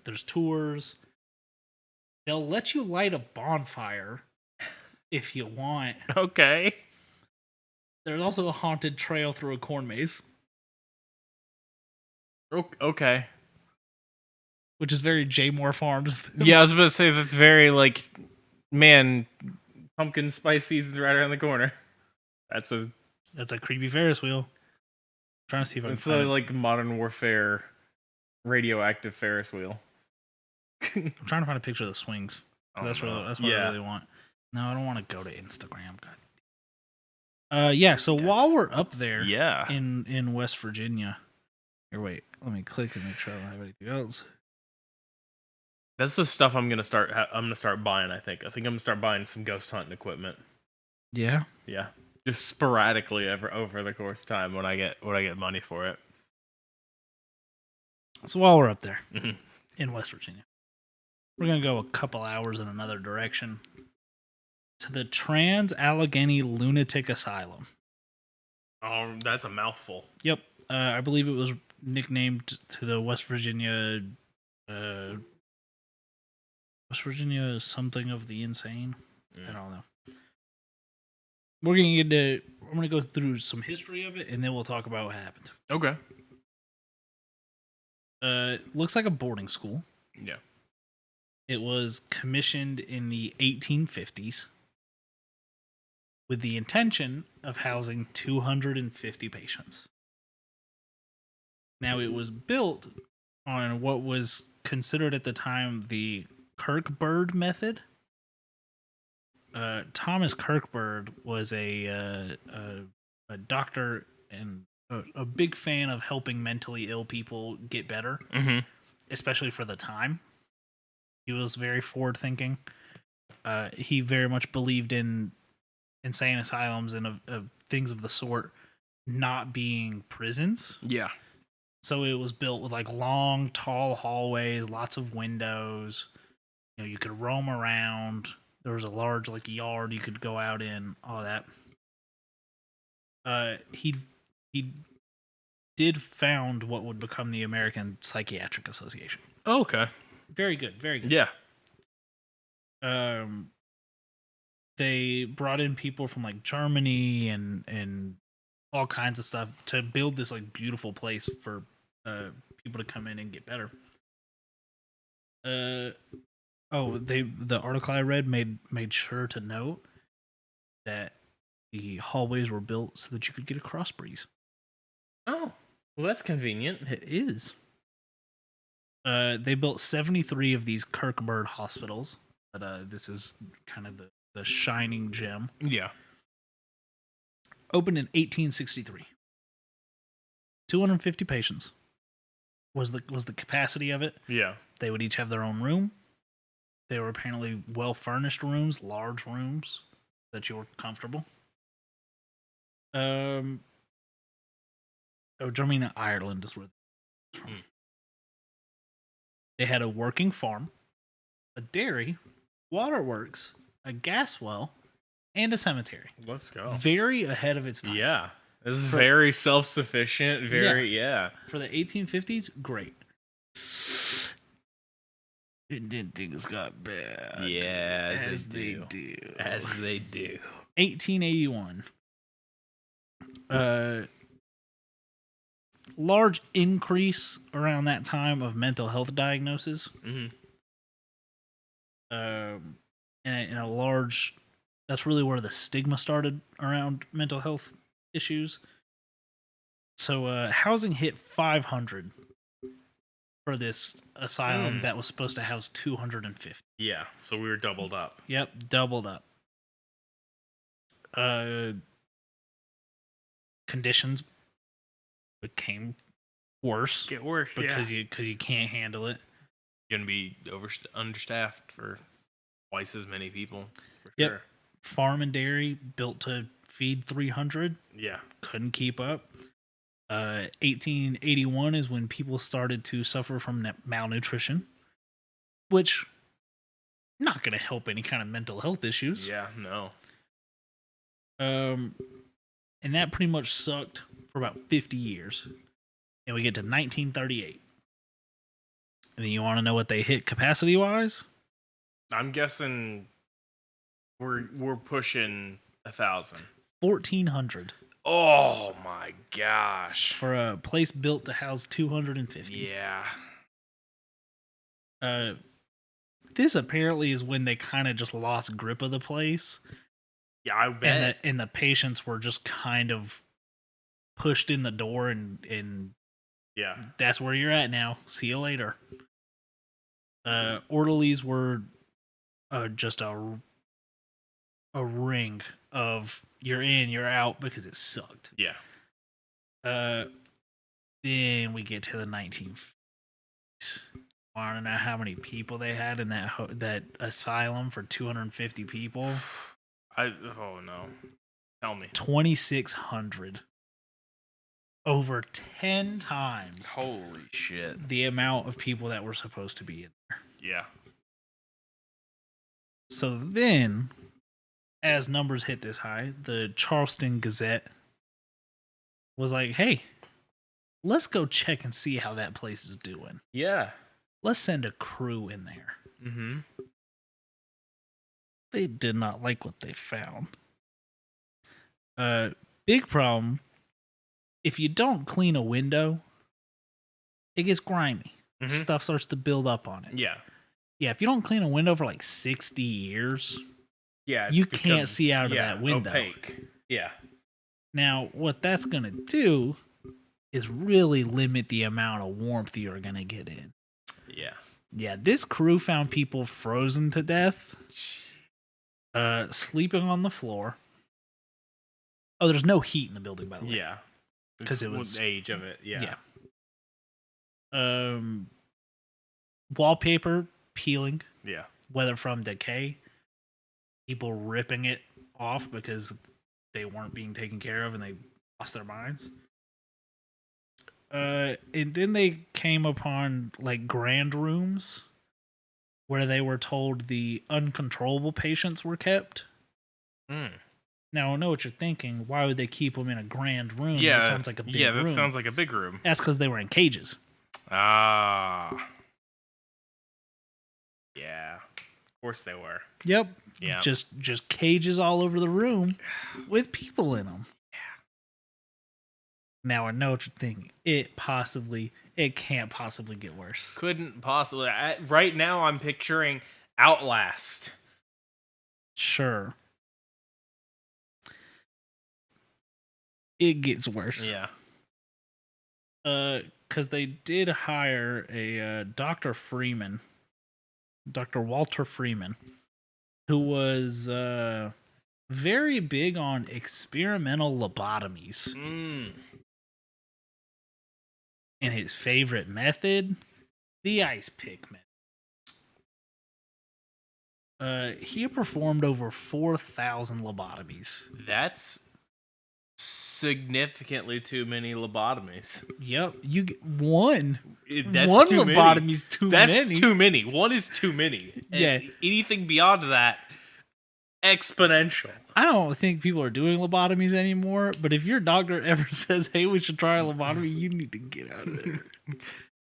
S1: There's tours. They'll let you light a bonfire if you want.
S2: Okay.
S1: There's also a haunted trail through a corn maze,
S2: Okay.
S1: which is very J Moore Farms.
S2: Yeah, I was about to say that's very like, man, pumpkin spice season's right around the corner. That's
S1: a creepy Ferris wheel. Trying to see if I can
S2: it's
S1: find it.
S2: like Modern Warfare radioactive Ferris wheel.
S1: I'm trying to find a picture of the swings. That's what I really want. No, I don't want to go to Instagram. God. Yeah. So while we're up there, in West Virginia, here, wait. Let me click and make sure I don't have anything else.
S2: That's the stuff I'm gonna start buying. I think I'm gonna start buying some ghost hunting equipment.
S1: Yeah.
S2: Yeah, just sporadically over the course of time when I get money for it.
S1: So while we're up there in West Virginia, we're gonna go a couple hours in another direction to the Trans-Allegheny Lunatic Asylum.
S2: Oh, that's a mouthful.
S1: Yep. I believe it was nicknamed to the West Virginia something of the insane. I don't know. I'm gonna go through some history of it, and then we'll talk about what happened.
S2: Okay.
S1: Looks like a boarding school.
S2: Yeah.
S1: It was commissioned in the 1850s with the intention of housing 250 patients. Now, it was built on what was considered at the time the Kirkbird method. Thomas Kirkbird was a doctor and a big fan of helping mentally ill people get better, especially for the time. He was very forward-thinking. He very much believed in insane asylums and things of the sort not being prisons.
S2: Yeah.
S1: So it was built with like long, tall hallways, lots of windows. You know, you could roam around. There was a large like yard you could go out in, all that. He did found what would become the American Psychiatric Association.
S2: Oh, okay.
S1: Very good, very good.
S2: Yeah.
S1: They brought in people from like Germany and all kinds of stuff to build this like beautiful place for people to come in and get better. The article I read made sure to note that the hallways were built so that you could get a cross breeze.
S2: Oh, well, that's convenient.
S1: It is. They built 73 of these Kirkbird hospitals, but this is kind of the shining gem.
S2: Yeah.
S1: Opened in 1863. 250 patients was the capacity of it.
S2: Yeah.
S1: They would each have their own room. They were apparently well-furnished rooms, large rooms that you were comfortable. Germany and Ireland is where it's from. They had a working farm, a dairy, waterworks, a gas well, and a cemetery.
S2: Let's go.
S1: Very ahead of its time.
S2: Yeah. This is very self-sufficient. Yeah.
S1: For the 1850s, great. And then things got bad.
S2: Yeah,
S1: as they do.
S2: As they do.
S1: 1881. Large increase around that time of mental health diagnosis.
S2: Mm-hmm.
S1: And a large That's really where the stigma started around mental health issues. So housing hit 500 for this asylum that was supposed to house 250.
S2: Yeah, so we were doubled up.
S1: Yep, doubled up. Conditions became worse.
S2: Get worse
S1: because you can't handle it.
S2: You're gonna be understaffed for twice as many people. For
S1: yep.
S2: Sure.
S1: Farm and dairy built to feed 300.
S2: Yeah,
S1: couldn't keep up. 1881 is when people started to suffer from malnutrition, which not going to help any kind of mental health issues.
S2: Yeah, no.
S1: And that pretty much sucked for about 50 years. And we get to 1938. And then you want to know what they hit capacity wise?
S2: I'm guessing we're pushing 1,000.
S1: 1,400.
S2: Oh my gosh.
S1: For a place built to house 250.
S2: Yeah.
S1: This apparently is when they kind of just lost grip of the place.
S2: Yeah, I bet.
S1: And the patients were just kind of pushed in the door and
S2: yeah,
S1: that's where you're at now. See you later. Orderlies were just a ring of you're in, you're out because it sucked.
S2: Yeah.
S1: Then we get to the 1950s. I don't know how many people they had in that asylum for 250 people.
S2: Oh no. Tell me.
S1: 2,600. Over 10 times.
S2: Holy shit.
S1: The amount of people that were supposed to be in there.
S2: Yeah.
S1: So then, as numbers hit this high, the Charleston Gazette was like, hey, let's go check and see how that place is doing.
S2: Yeah.
S1: Let's send a crew in there.
S2: Mm-hmm.
S1: They did not like what they found. Big problem. If you don't clean a window, it gets grimy.
S2: Mm-hmm.
S1: Stuff starts to build up on it.
S2: Yeah.
S1: Yeah, if you don't clean a window for like 60 years,
S2: yeah,
S1: you can't see out of that window.
S2: Opaque. Yeah.
S1: Now, what that's going to do is really limit the amount of warmth you're going to get in.
S2: Yeah.
S1: Yeah, this crew found people frozen to death, sleeping on the floor. Oh, there's no heat in the building, by the way.
S2: Yeah.
S1: Because it was
S2: the age of it. Yeah.
S1: Yeah. Wallpaper peeling.
S2: Yeah.
S1: Whether from decay, people ripping it off because they weren't being taken care of and they lost their minds. And then they came upon like grand rooms where they were told the uncontrollable patients were kept. Now I know what you're thinking. Why would they keep them in a grand room?
S2: Yeah,
S1: that sounds like a big room.
S2: Yeah, that sounds like a big room.
S1: That's because they were in cages.
S2: Ah. Yeah. Of course they were.
S1: Yep.
S2: Yeah.
S1: Just cages all over the room with people in them.
S2: Yeah.
S1: Now I know what you're thinking. It can't possibly get worse.
S2: Couldn't possibly. Right now I'm picturing Outlast.
S1: Sure. It gets worse.
S2: Yeah.
S1: Because they did hire a Dr. Freeman, Dr. Walter Freeman, who was very big on experimental lobotomies. And his favorite method, the ice pick method. He performed over 4,000 lobotomies.
S2: That's significantly too many lobotomies.
S1: Yep, you get one.
S2: That's
S1: one
S2: too
S1: lobotomy's
S2: many.
S1: too
S2: That's
S1: many.
S2: too many. One is too many.
S1: Yeah.
S2: And anything beyond that, exponential.
S1: I don't think people are doing lobotomies anymore, but if your doctor ever says, hey, we should try a lobotomy, you need to get out of there.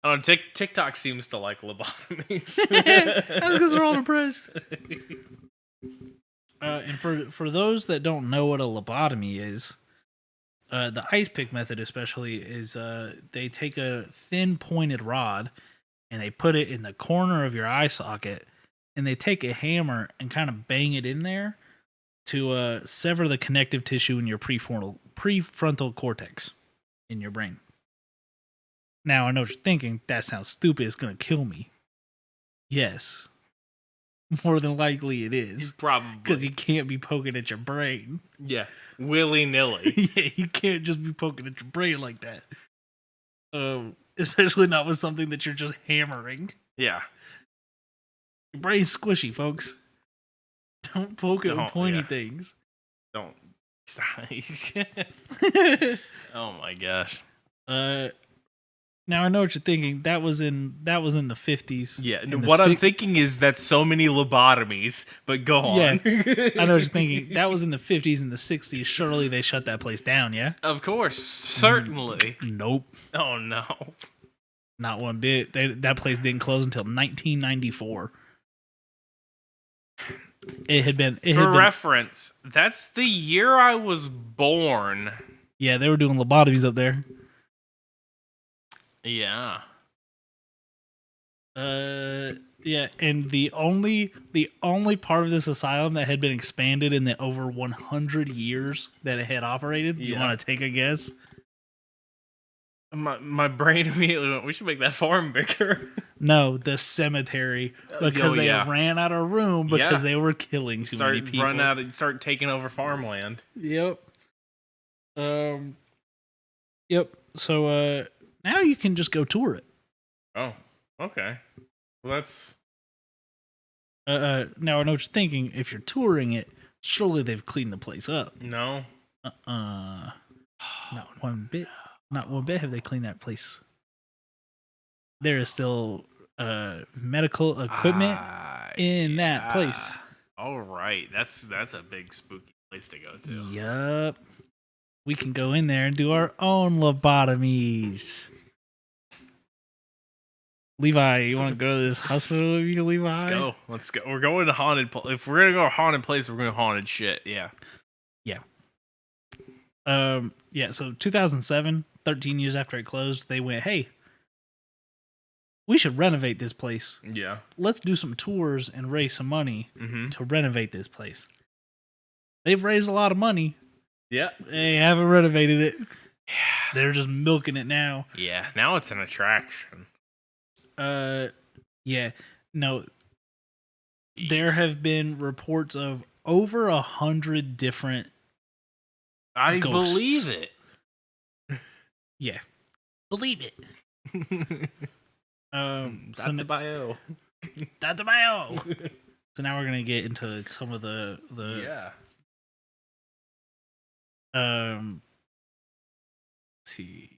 S2: I don't know, TikTok seems to like lobotomies.
S1: That's because they're all depressed. And for those that don't know what a lobotomy is, the ice pick method especially is they take a thin pointed rod and they put it in the corner of your eye socket and they take a hammer and kind of bang it in there to sever the connective tissue in your prefrontal cortex in your brain. Now, I know what you're thinking. That sounds stupid. It's going to kill me. Yes. More than likely it is.
S2: Probably.
S1: Because you can't be poking at your brain.
S2: Yeah. Willy-nilly.
S1: Yeah, you can't just be poking at your brain like that. Especially not with something that you're just hammering.
S2: Yeah.
S1: Your brain's squishy, folks. Don't poke it with pointy things.
S2: Don't. Oh my gosh.
S1: Now I know what you're thinking. That was in the 50s.
S2: Yeah. What I'm thinking is that so many lobotomies, but go on.
S1: Yeah. I know what you're thinking. That was in the 50s and the 60s. Surely they shut that place down, yeah?
S2: Of course. Certainly.
S1: Nope.
S2: Oh no.
S1: Not one bit. That place didn't close until 1994. For
S2: reference, that's the year I was born.
S1: Yeah, they were doing lobotomies up there.
S2: Yeah.
S1: Yeah, and the only part of this asylum that had been expanded in the over 100 years that it had operated. Do you want to take a guess?
S2: My brain immediately went, we should make that farm bigger.
S1: No, the cemetery. Because they ran out of room because they were killing too many people.
S2: Start taking over farmland.
S1: Yep. Yep. So now you can just go tour it.
S2: Oh, okay. Well, that's...
S1: now I know what you're thinking. If you're touring it, surely they've cleaned the place up.
S2: No.
S1: Not one bit. Not one bit have they cleaned that place. There is still medical equipment in that place.
S2: All right. That's a big spooky place to go to.
S1: Yup. We can go in there and do our own lobotomies. Levi, you want to go to this hospital with you, Levi?
S2: Let's go. We're going to haunted. If we're gonna go to haunted place, we're going to haunted shit. Yeah.
S1: Yeah. Yeah. So 2007, 13 years after it closed, they went, "Hey, we should renovate this place.
S2: Yeah.
S1: Let's do some tours and raise some money to renovate this place." They've raised a lot of money.
S2: Yeah.
S1: They haven't renovated it. Yeah. They're just milking it now.
S2: Yeah. Now it's an attraction.
S1: Yeah. No. Jeez. There have been reports of over 100 different ghosts.
S2: Believe it.
S1: Yeah. Believe it.
S2: That's a bio.
S1: That's a bio. So now we're gonna get into some of the let's see.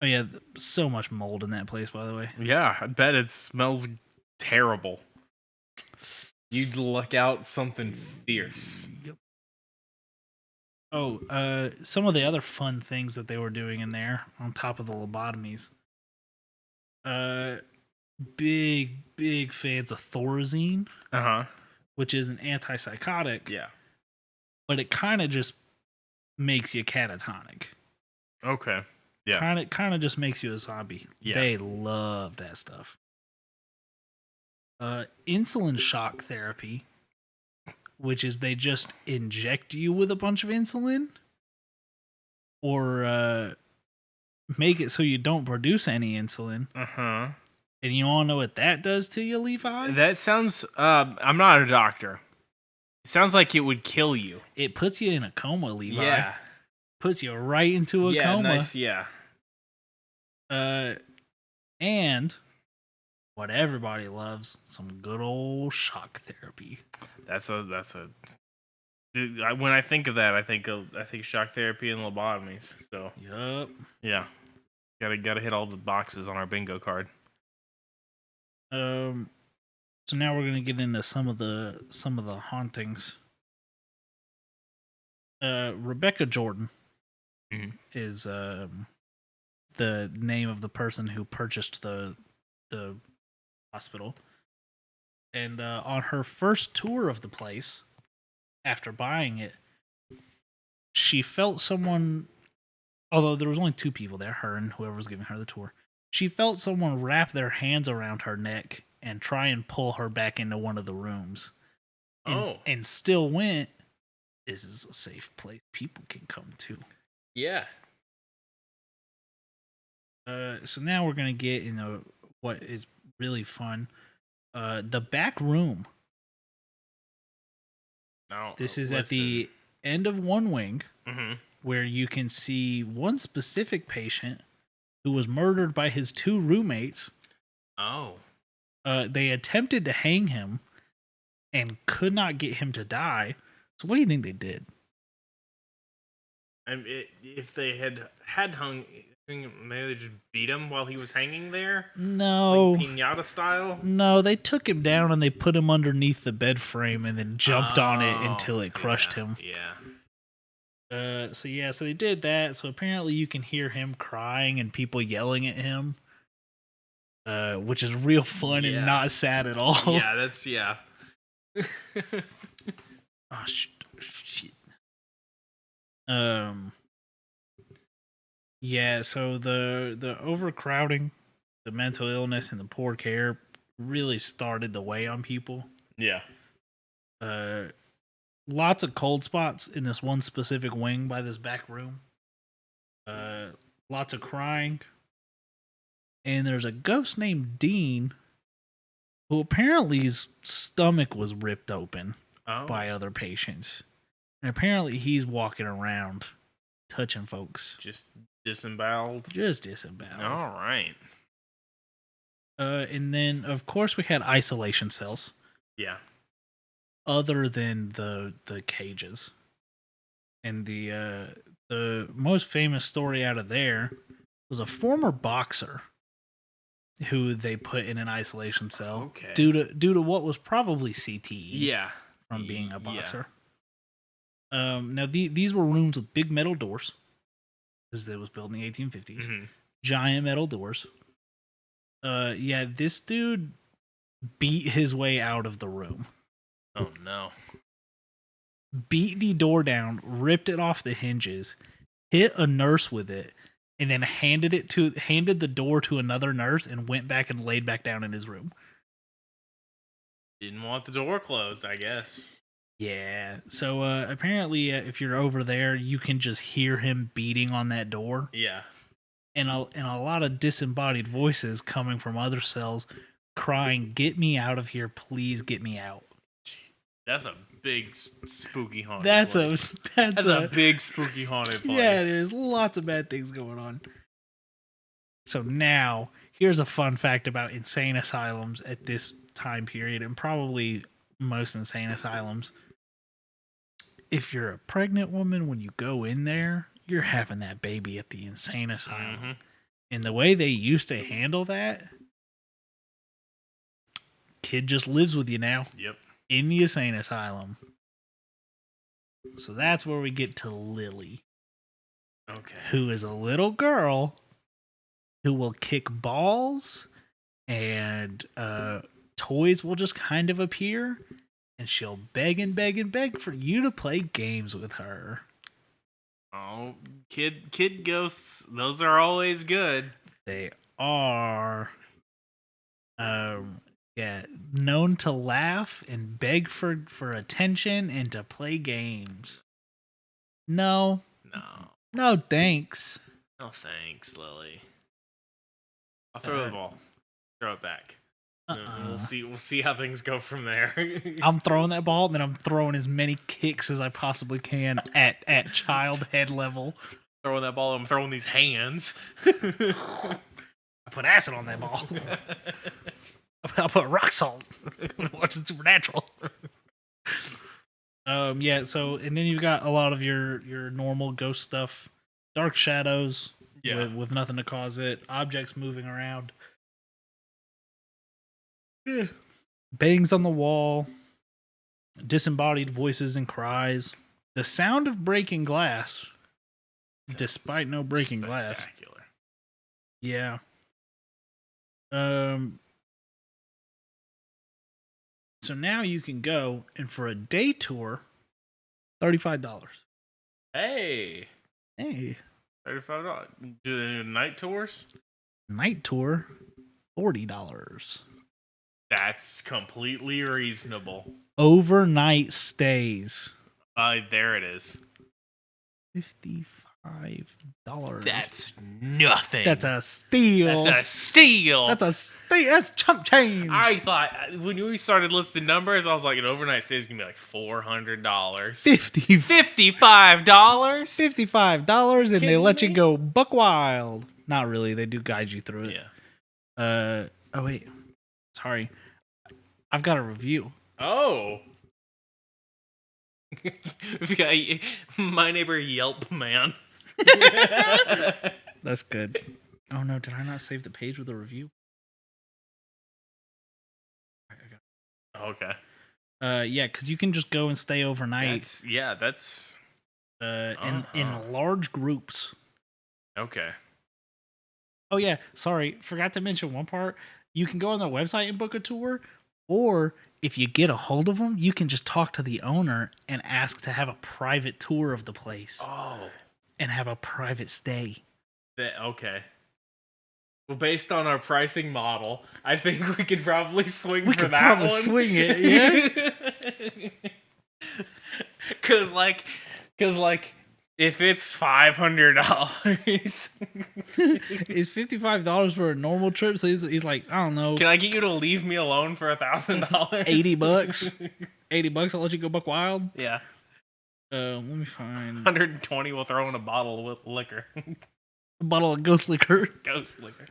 S1: Oh yeah, so much mold in that place, by the way.
S2: Yeah, I bet it smells terrible. You'd look out something fierce.
S1: Yep. Oh, some of the other fun things that they were doing in there on top of the lobotomies. Big fans of Thorazine. Which is an antipsychotic.
S2: Yeah.
S1: But it kind of just makes you catatonic.
S2: Okay. Yeah.
S1: Kind of just makes you a zombie. Yeah. They love that stuff. Insulin shock therapy, which is they just inject you with a bunch of insulin or make it so you don't produce any insulin. And you all know what that does to you, Levi?
S2: That sounds... I'm not a doctor. It sounds like it would kill you.
S1: It puts you in a coma, Levi. Yeah. Puts you right into a coma.
S2: Nice, yeah.
S1: And what everybody loves, some good old shock therapy.
S2: That's a... Dude, when I think of that, I think shock therapy and lobotomies. So...
S1: Yup.
S2: Yeah. Gotta hit all the boxes on our bingo card.
S1: So now we're gonna get into some of the hauntings. Rebecca Jordan is the name of the person who purchased the hospital, and on her first tour of the place, after buying it, she felt someone. Although there was only two people there, her and whoever was giving her the tour. She felt someone wrap their hands around her neck and try and pull her back into one of the rooms.
S2: Oh.
S1: And still went, this is a safe place people can come to.
S2: Yeah.
S1: So now we're going to get into what is really fun. The back room.
S2: No.
S1: This is at the end of one wing,
S2: Mm-hmm.
S1: where you can see one specific patient who was murdered by his 2 roommates.
S2: Oh.
S1: They attempted to hang him and could not get him to die. So what do you think they did?
S2: And if they had hung, maybe they just beat him while he was hanging there?
S1: No.
S2: Like pinata style?
S1: No, they took him down and they put him underneath the bed frame and then jumped on it until it crushed him.
S2: Yeah.
S1: So they did that. So apparently you can hear him crying and people yelling at him, which is real fun and not sad at all.
S2: Yeah, that's
S1: Oh shit. Yeah. So the overcrowding, the mental illness, and the poor care really started to weigh on people.
S2: Yeah.
S1: Lots of cold spots in this one specific wing by this back room. Lots of crying. And there's a ghost named Dean who apparently his stomach was ripped open by other patients. And apparently he's walking around touching folks.
S2: Just disemboweled?
S1: Just disemboweled.
S2: All right.
S1: And then, of course, we had isolation cells.
S2: Yeah.
S1: Other than the cages. And the most famous story out of there was a former boxer who they put in an isolation cell due to what was probably CTE.
S2: Yeah.
S1: From being a boxer. Now these were rooms with big metal doors, because it was built in the 1850s.
S2: Mm-hmm.
S1: Giant metal doors. This dude beat his way out of the room.
S2: Oh no.
S1: Beat the door down, ripped it off the hinges, hit a nurse with it, and then handed the door to another nurse and went back and laid back down in his room.
S2: Didn't want the door closed, I guess.
S1: Yeah. So apparently, if you're over there, you can just hear him beating on that door.
S2: Yeah.
S1: And a lot of disembodied voices coming from other cells, crying, "Get me out of here! Please get me out!"
S2: That's a big spooky haunted
S1: That's
S2: place. That's a big spooky haunted place.
S1: Yeah, there's lots of bad things going on. So now, here's a fun fact about insane asylums at this time period, and probably most insane asylums. If you're a pregnant woman, when you go in there, you're having that baby at the insane asylum.
S2: Mm-hmm.
S1: And the way they used to handle that, kid just lives with you now.
S2: Yep.
S1: In the insane asylum. So that's where we get to Lily.
S2: Okay.
S1: Who is a little girl who will kick balls, and toys will just kind of appear, and she'll beg and beg and beg for you to play games with her.
S2: Oh, kid ghosts, those are always good.
S1: They are known to laugh and beg for attention and to play games. No, thanks.
S2: No thanks, Lily. I'll throw the ball. Throw it back. We'll see how things go from there.
S1: I'm throwing that ball, and then I'm throwing as many kicks as I possibly can at child head level.
S2: Throwing that ball, I'm throwing these hands.
S1: I put acid on that ball. I'll put rock salt. Watching Supernatural. So and then you've got a lot of your normal ghost stuff. Dark shadows with nothing to cause it. Objects moving around. Bangs on the wall. Disembodied voices and cries. The sound of breaking glass. Despite no breaking glass. Yeah. So now you can go, and for a day tour, $35.
S2: Hey.
S1: $35.
S2: Do they do night tours?
S1: Night tour, $40.
S2: That's completely reasonable.
S1: Overnight stays.
S2: There it is.
S1: $55.
S2: That's nothing.
S1: That's a steal.
S2: That's a steal.
S1: That's a steal. That's chump change.
S2: I thought when we started listing numbers, I was like, an overnight stay is gonna be like $400. $55.
S1: $55, and they let you go buck wild. Not really. They do guide you through it.
S2: Yeah.
S1: Oh wait. Sorry. I've got a review.
S2: Oh. We got My Neighbor Yelp Man.
S1: That's good. Oh no, did I not save the page with a review?
S2: Okay.
S1: Yeah, because you can just go and stay overnight.
S2: That's
S1: in large groups.
S2: okay.
S1: Oh yeah, sorry, forgot to mention one part. You can go on their website and book a tour, or if you get a hold of them, you can just talk to the owner and ask to have a private tour of the place.
S2: Oh.
S1: And have a private stay.
S2: Okay. Well, based on our pricing model, I think we could probably swing for that
S1: probably
S2: one.
S1: Swing it, yeah.
S2: Cause like, if it's $500,
S1: is $55 for a normal trip? So he's like, I don't know.
S2: Can I get you to leave me alone for $1,000?
S1: $80. $80. I'll let you go buck wild.
S2: Yeah.
S1: Let me find
S2: 120. We'll throw in a bottle of liquor.
S1: a bottle of ghost liquor.
S2: Ghost liquor.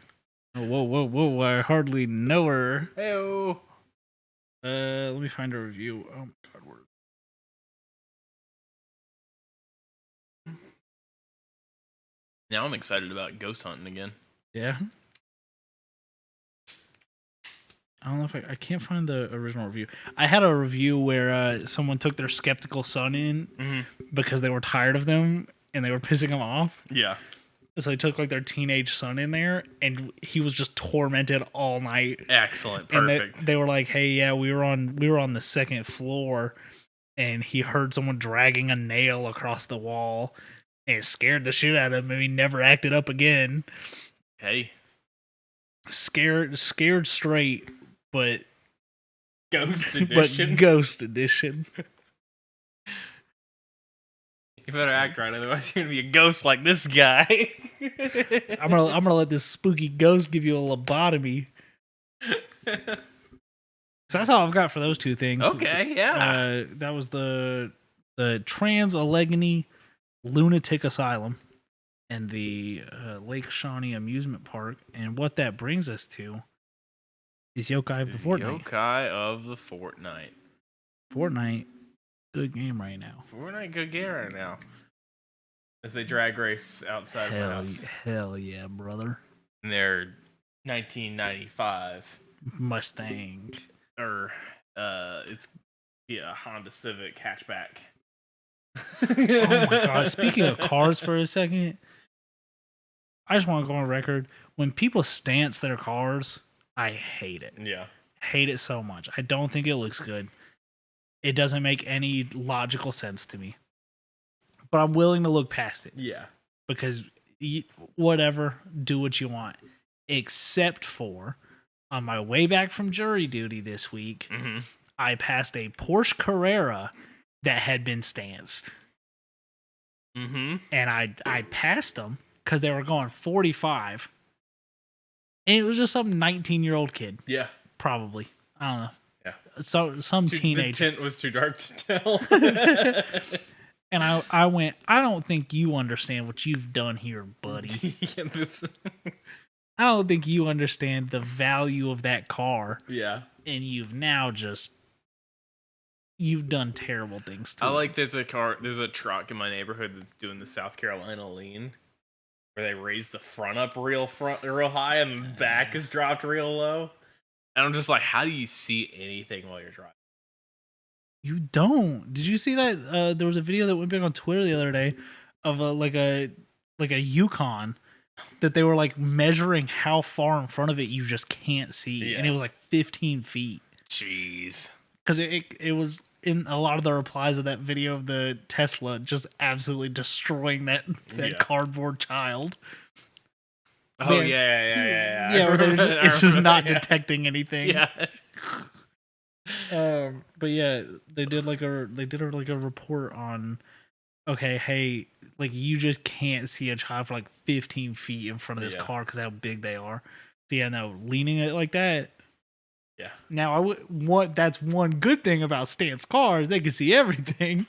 S1: Oh, whoa! I hardly know her.
S2: Heyo.
S1: Let me find a review. Oh my god,
S2: Now I'm excited about ghost hunting again.
S1: Yeah. I don't know if I can't find the original review. I had a review where someone took their skeptical son in because they were tired of them and they were pissing him off.
S2: Yeah.
S1: So they took like their teenage son in there and he was just tormented all night.
S2: Excellent. Perfect.
S1: And they were like, hey, yeah, we were on the second floor and he heard someone dragging a nail across the wall and it scared the shit out of him and he never acted up again.
S2: Hey.
S1: Scared straight. But
S2: Ghost Edition.
S1: But Ghost Edition.
S2: You better act right, otherwise you're gonna be a ghost like this guy.
S1: I'm gonna let this spooky ghost give you a lobotomy. So that's all I've got for those two things.
S2: Okay, yeah.
S1: That was the Trans-Allegheny Lunatic Asylum and the Lake Shawnee Amusement Park, and what that brings us to is Yokai of the Fortnite.
S2: Yokai of the Fortnite.
S1: Fortnite, good game right now.
S2: Fortnite, good game right now. As they drag race outside of my house.
S1: Hell yeah, brother.
S2: In their 1995
S1: Mustang.
S2: Or, it's a Honda Civic hatchback.
S1: Oh my god. Speaking of cars for a second, I just want to go on record. When people stance their cars, I hate it.
S2: Yeah.
S1: Hate it so much. I don't think it looks good. It doesn't make any logical sense to me. But I'm willing to look past it.
S2: Yeah.
S1: Because whatever, do what you want. Except for, on my way back from jury duty this week, I passed a Porsche Carrera that had been stanced. And I passed them because they were going 45. And it was just some 19-year-old kid.
S2: Yeah.
S1: Probably. I don't know.
S2: Yeah.
S1: So some teenager.
S2: The tint was too dark to tell.
S1: And I went, I don't think you understand what you've done here, buddy. I don't think you understand the value of that car.
S2: Yeah.
S1: And you've now you've done terrible things to it.
S2: There's a truck in my neighborhood that's doing the South Carolina lean, where they raise the front up real high and the back is dropped real low. And I'm just like, how do you see anything while you're driving?
S1: You don't. Did you see that? There was a video that went big on Twitter the other day of a Yukon that they were like measuring how far in front of it you just can't see, and it was like 15 feet.
S2: Jeez.
S1: Because it was in a lot of the replies of that video of the Tesla just absolutely destroying that cardboard child.
S2: Oh yeah.
S1: Yeah, where it's just not
S2: Yeah.
S1: detecting anything.
S2: Yeah.
S1: But yeah, they did like a report on, okay, hey, like you just can't see a child for like 15 feet in front of this car because how big they are. So yeah, no, leaning it like that.
S2: Yeah.
S1: Now that's one good thing about Stance cars, they can see everything.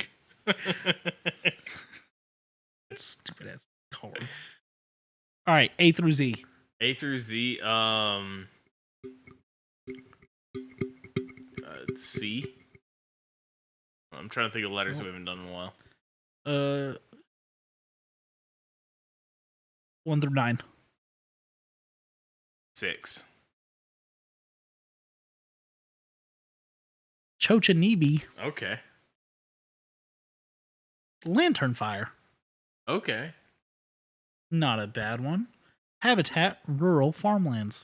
S1: Stupid ass car. All right, A through Z.
S2: A through Z. C. I'm trying to think of letters we haven't done in a while.
S1: 1 through 9.
S2: 6.
S1: Chochanibi.
S2: Okay.
S1: Lantern Fire.
S2: Okay.
S1: Not a bad one. Habitat, rural farmlands.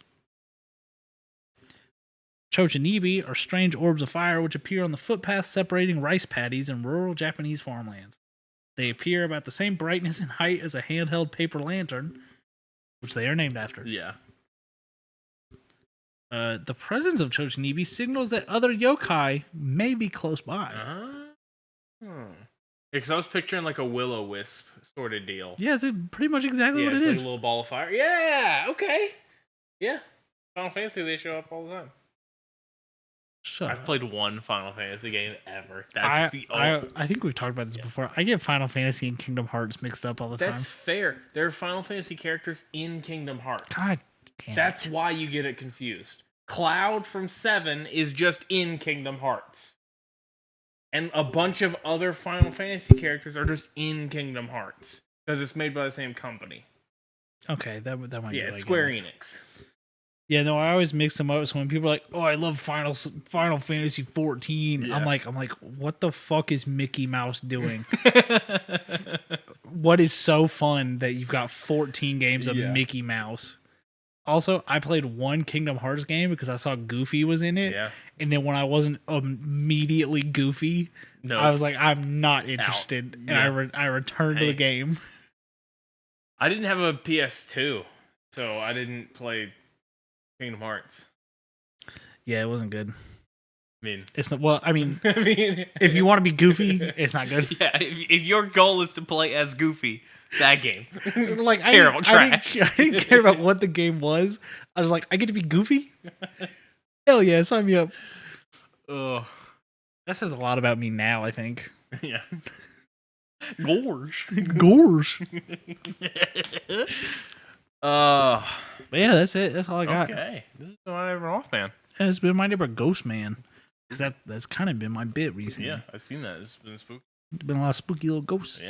S1: Chochanibi are strange orbs of fire which appear on the footpath separating rice paddies in rural Japanese farmlands. They appear about the same brightness and height as a handheld paper lantern, which they are named after.
S2: Yeah.
S1: The presence of Chochanibi signals that other yokai may be close by.
S2: Because I was picturing like a will-o-wisp sort of deal.
S1: Yeah, it's pretty much exactly what it
S2: it's
S1: is.
S2: Like a little ball of fire. Yeah, okay. Yeah. Final Fantasy, they show up all the time. I've played one Final Fantasy game ever. That's
S1: I think we've talked about this before. I get Final Fantasy and Kingdom Hearts mixed up all the time.
S2: That's fair. There are Final Fantasy characters in Kingdom Hearts.
S1: God damn
S2: That's why you get it confused. Cloud from 7 is just in Kingdom Hearts. And a bunch of other Final Fantasy characters are just in Kingdom Hearts. Because it's made by the same company.
S1: Okay, that might be
S2: it's Square Enix.
S1: Yeah, no, I always mix them up. So when people are like, "Oh, I love Final Fantasy 14," I'm like, what the fuck is Mickey Mouse doing? What is so fun that you've got 14 games of Mickey Mouse? Also, I played one Kingdom Hearts game because I saw Goofy was in it.
S2: Yeah.
S1: And then when I wasn't immediately Goofy, I was like, I'm not interested. And I returned to the game.
S2: I didn't have a PS2, so I didn't play Kingdom Hearts.
S1: Yeah, it wasn't good.
S2: I mean,
S1: it's not. Well, I mean, if you want to be Goofy, it's not good.
S2: Yeah, if your goal is to play as Goofy, that game,
S1: like
S2: terrible trash.
S1: I didn't care about what the game was. I was like, I get to be Goofy. Hell yeah, sign me up.
S2: Ugh.
S1: That says a lot about me now, I think.
S2: Yeah. Gorge.
S1: But yeah, that's it. That's all I got.
S2: Okay. This is my neighbor Mothman.
S1: Yeah, it's been my neighbor Ghost Man. Because that's kind of been my bit recently.
S2: Yeah, I've seen that. It's been spooky.
S1: There's been a lot of spooky little ghosts.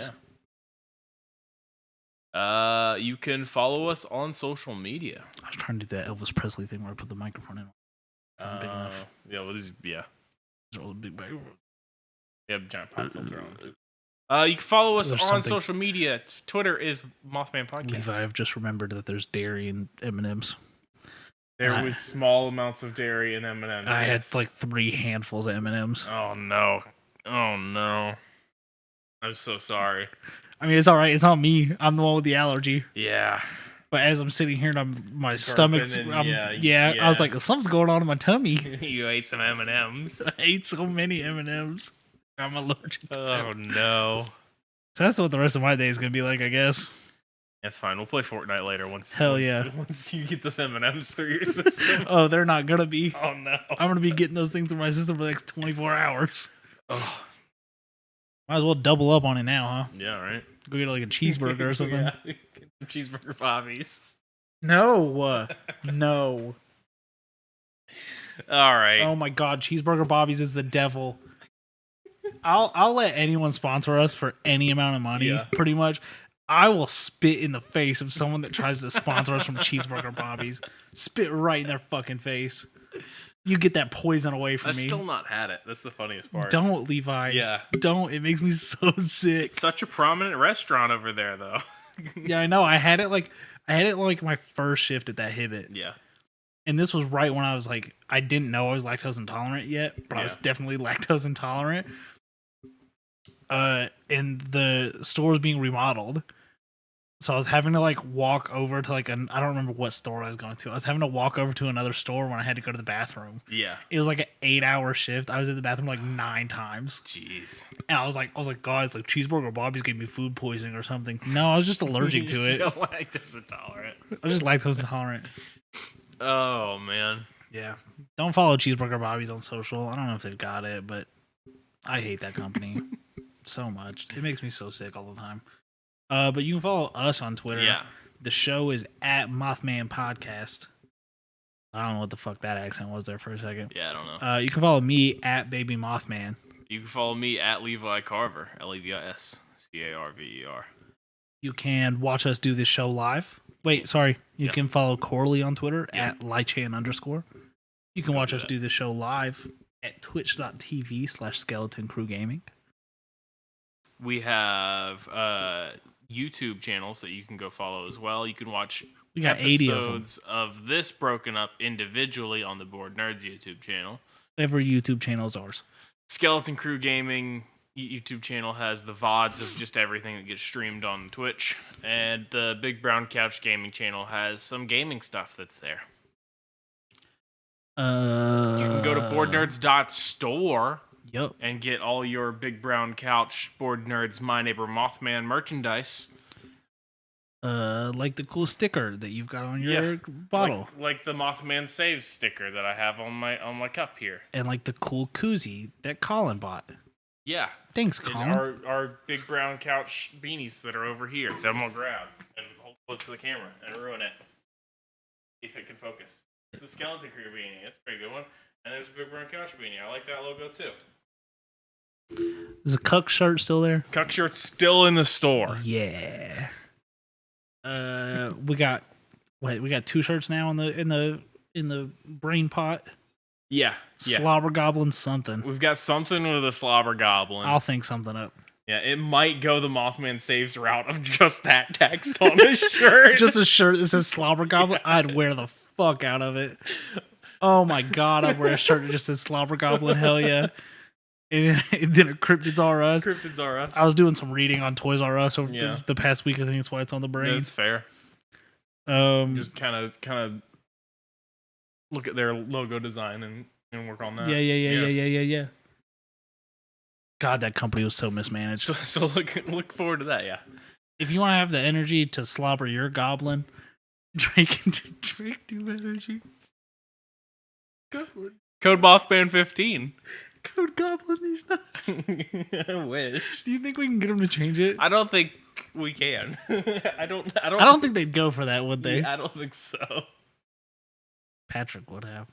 S2: Yeah. You can follow us on social media.
S1: I was trying to do that Elvis Presley thing where I put the microphone in. It's not big enough.
S2: Yeah, well, these are
S1: all the big bag.
S2: Yeah, giant pop filter on too. You can follow us on social media. Twitter is Mothman Podcast.
S1: Levi, I've just remembered that there's dairy in M&M's.
S2: There was small amounts of dairy in M&M's.
S1: I had like 3 handfuls of M&M's.
S2: Oh no. I'm so sorry.
S1: I mean, it's all right. It's not me. I'm the one with the allergy.
S2: Yeah.
S1: But as I'm sitting here and my stomach's...
S2: yeah.
S1: I was like, something's going on in my tummy.
S2: You ate some M&M's.
S1: I ate so many M&M's. I'm allergic to them.
S2: Oh, no.
S1: So that's what the rest of my day is going to be like, I guess.
S2: That's fine. We'll play Fortnite later once you get those M&M's through your system.
S1: Oh, they're not going to be.
S2: Oh, no.
S1: I'm going to be getting those things through my system for the next 24 hours.
S2: Oh.
S1: Might as well double up on it now, huh?
S2: Yeah, right.
S1: Go get like a cheeseburger or something.
S2: Yeah. Cheeseburger bobbies.
S1: No. No.
S2: All right.
S1: Oh my god, cheeseburger bobbies is the devil. I'll let anyone sponsor us for any amount of money, pretty much. I will spit in the face of someone that tries to sponsor us from cheeseburger bobbies. Spit right in their fucking face. You get that poison away from me.
S2: I've still not had it. That's the funniest part.
S1: Don't, Levi.
S2: Yeah.
S1: Don't. It makes me so sick.
S2: Such a prominent restaurant over there, though.
S1: Yeah, I know. I had it like my first shift at that Hibbit.
S2: Yeah.
S1: And this was right when I was like, I didn't know I was lactose intolerant yet, but I was definitely lactose intolerant. And the store was being remodeled. So I was having to like walk over to like I don't remember what store I was going to. I was having to walk over to another store when I had to go to the bathroom.
S2: Yeah.
S1: It was like an 8-hour shift. I was in the bathroom like 9 times.
S2: Jeez.
S1: And I was like, guys, like Cheeseburger Bobby's gave me food poisoning or something. No, I was just allergic to it.
S2: You're lactose intolerant.
S1: I was just lactose intolerant.
S2: Oh man.
S1: Yeah. Don't follow Cheeseburger Bobby's on social. I don't know if they've got it, but I hate that company so much. It makes me so sick all the time. But you can follow us on Twitter.
S2: Yeah.
S1: The show is at Mothman Podcast. I don't know what the fuck that accent was there for a second.
S2: Yeah, I don't know.
S1: You can follow me at Baby Mothman.
S2: You can follow me at Levi Carver, LevisCarver.
S1: You can watch us do this show live. Wait, sorry. You can follow Corley on Twitter at Lychan_. You can watch us do this show live at twitch.tv/Skeleton Crew Gaming.
S2: We have YouTube channels that you can go follow as well. You can watch
S1: We got 80 of them.
S2: episodes of this broken up individually on the Bored Nerds YouTube channel.
S1: Every YouTube channel is ours.
S2: Skeleton Crew Gaming YouTube channel has the VODs of just everything that gets streamed on Twitch. And the Big Brown Couch Gaming channel has some gaming stuff that's there. You can go to boardnerds.store and get all your Big Brown Couch, Bored Nerds, My Neighbor Mothman merchandise.
S1: Like the cool sticker that you've got on your bottle.
S2: Like the Mothman Saves sticker that I have on my cup here.
S1: And like the cool koozie that Colin bought.
S2: Yeah.
S1: Thanks,
S2: And
S1: Colin.
S2: our Big Brown Couch beanies that are over here that I'm going to grab and hold close to the camera and ruin it. See if it can focus. It's the Skeleton Crew beanie. It's a pretty good one. And there's a Big Brown Couch beanie. I like that logo too.
S1: Is the Cuck shirt still there?
S2: Cuck shirt's still in the store.
S1: Yeah. We got 2 shirts now in the brain pot.
S2: Yeah.
S1: Slobber Goblin something.
S2: We've got something with a Slobber Goblin.
S1: I'll think something up.
S2: Yeah, it might go the Mothman Saves route of just that text on the shirt.
S1: Just a shirt that says Slobber Goblin. I'd wear the fuck out of it. Oh my god, I'd wear a shirt that just says Slobber Goblin. Hell yeah. And then a Cryptids R Us.
S2: Cryptids R Us.
S1: I was doing some reading on Toys R Us over
S2: Yeah.
S1: the past week. I think that's why it's on the brain.
S2: That's fair. Just kind of look at their logo design and work on that.
S1: Yeah. God, that company was so mismanaged.
S2: So look forward to that. Yeah.
S1: If you want to have the energy to slobber your goblin, drink new energy. Goblin.
S2: Code Mothman 15.
S1: Code Goblin these nuts.
S2: I wish.
S1: Do you think we can get them to change it?
S2: I don't think we can. I don't
S1: think they'd go for that, would they?
S2: I don't think so.
S1: Patrick would have.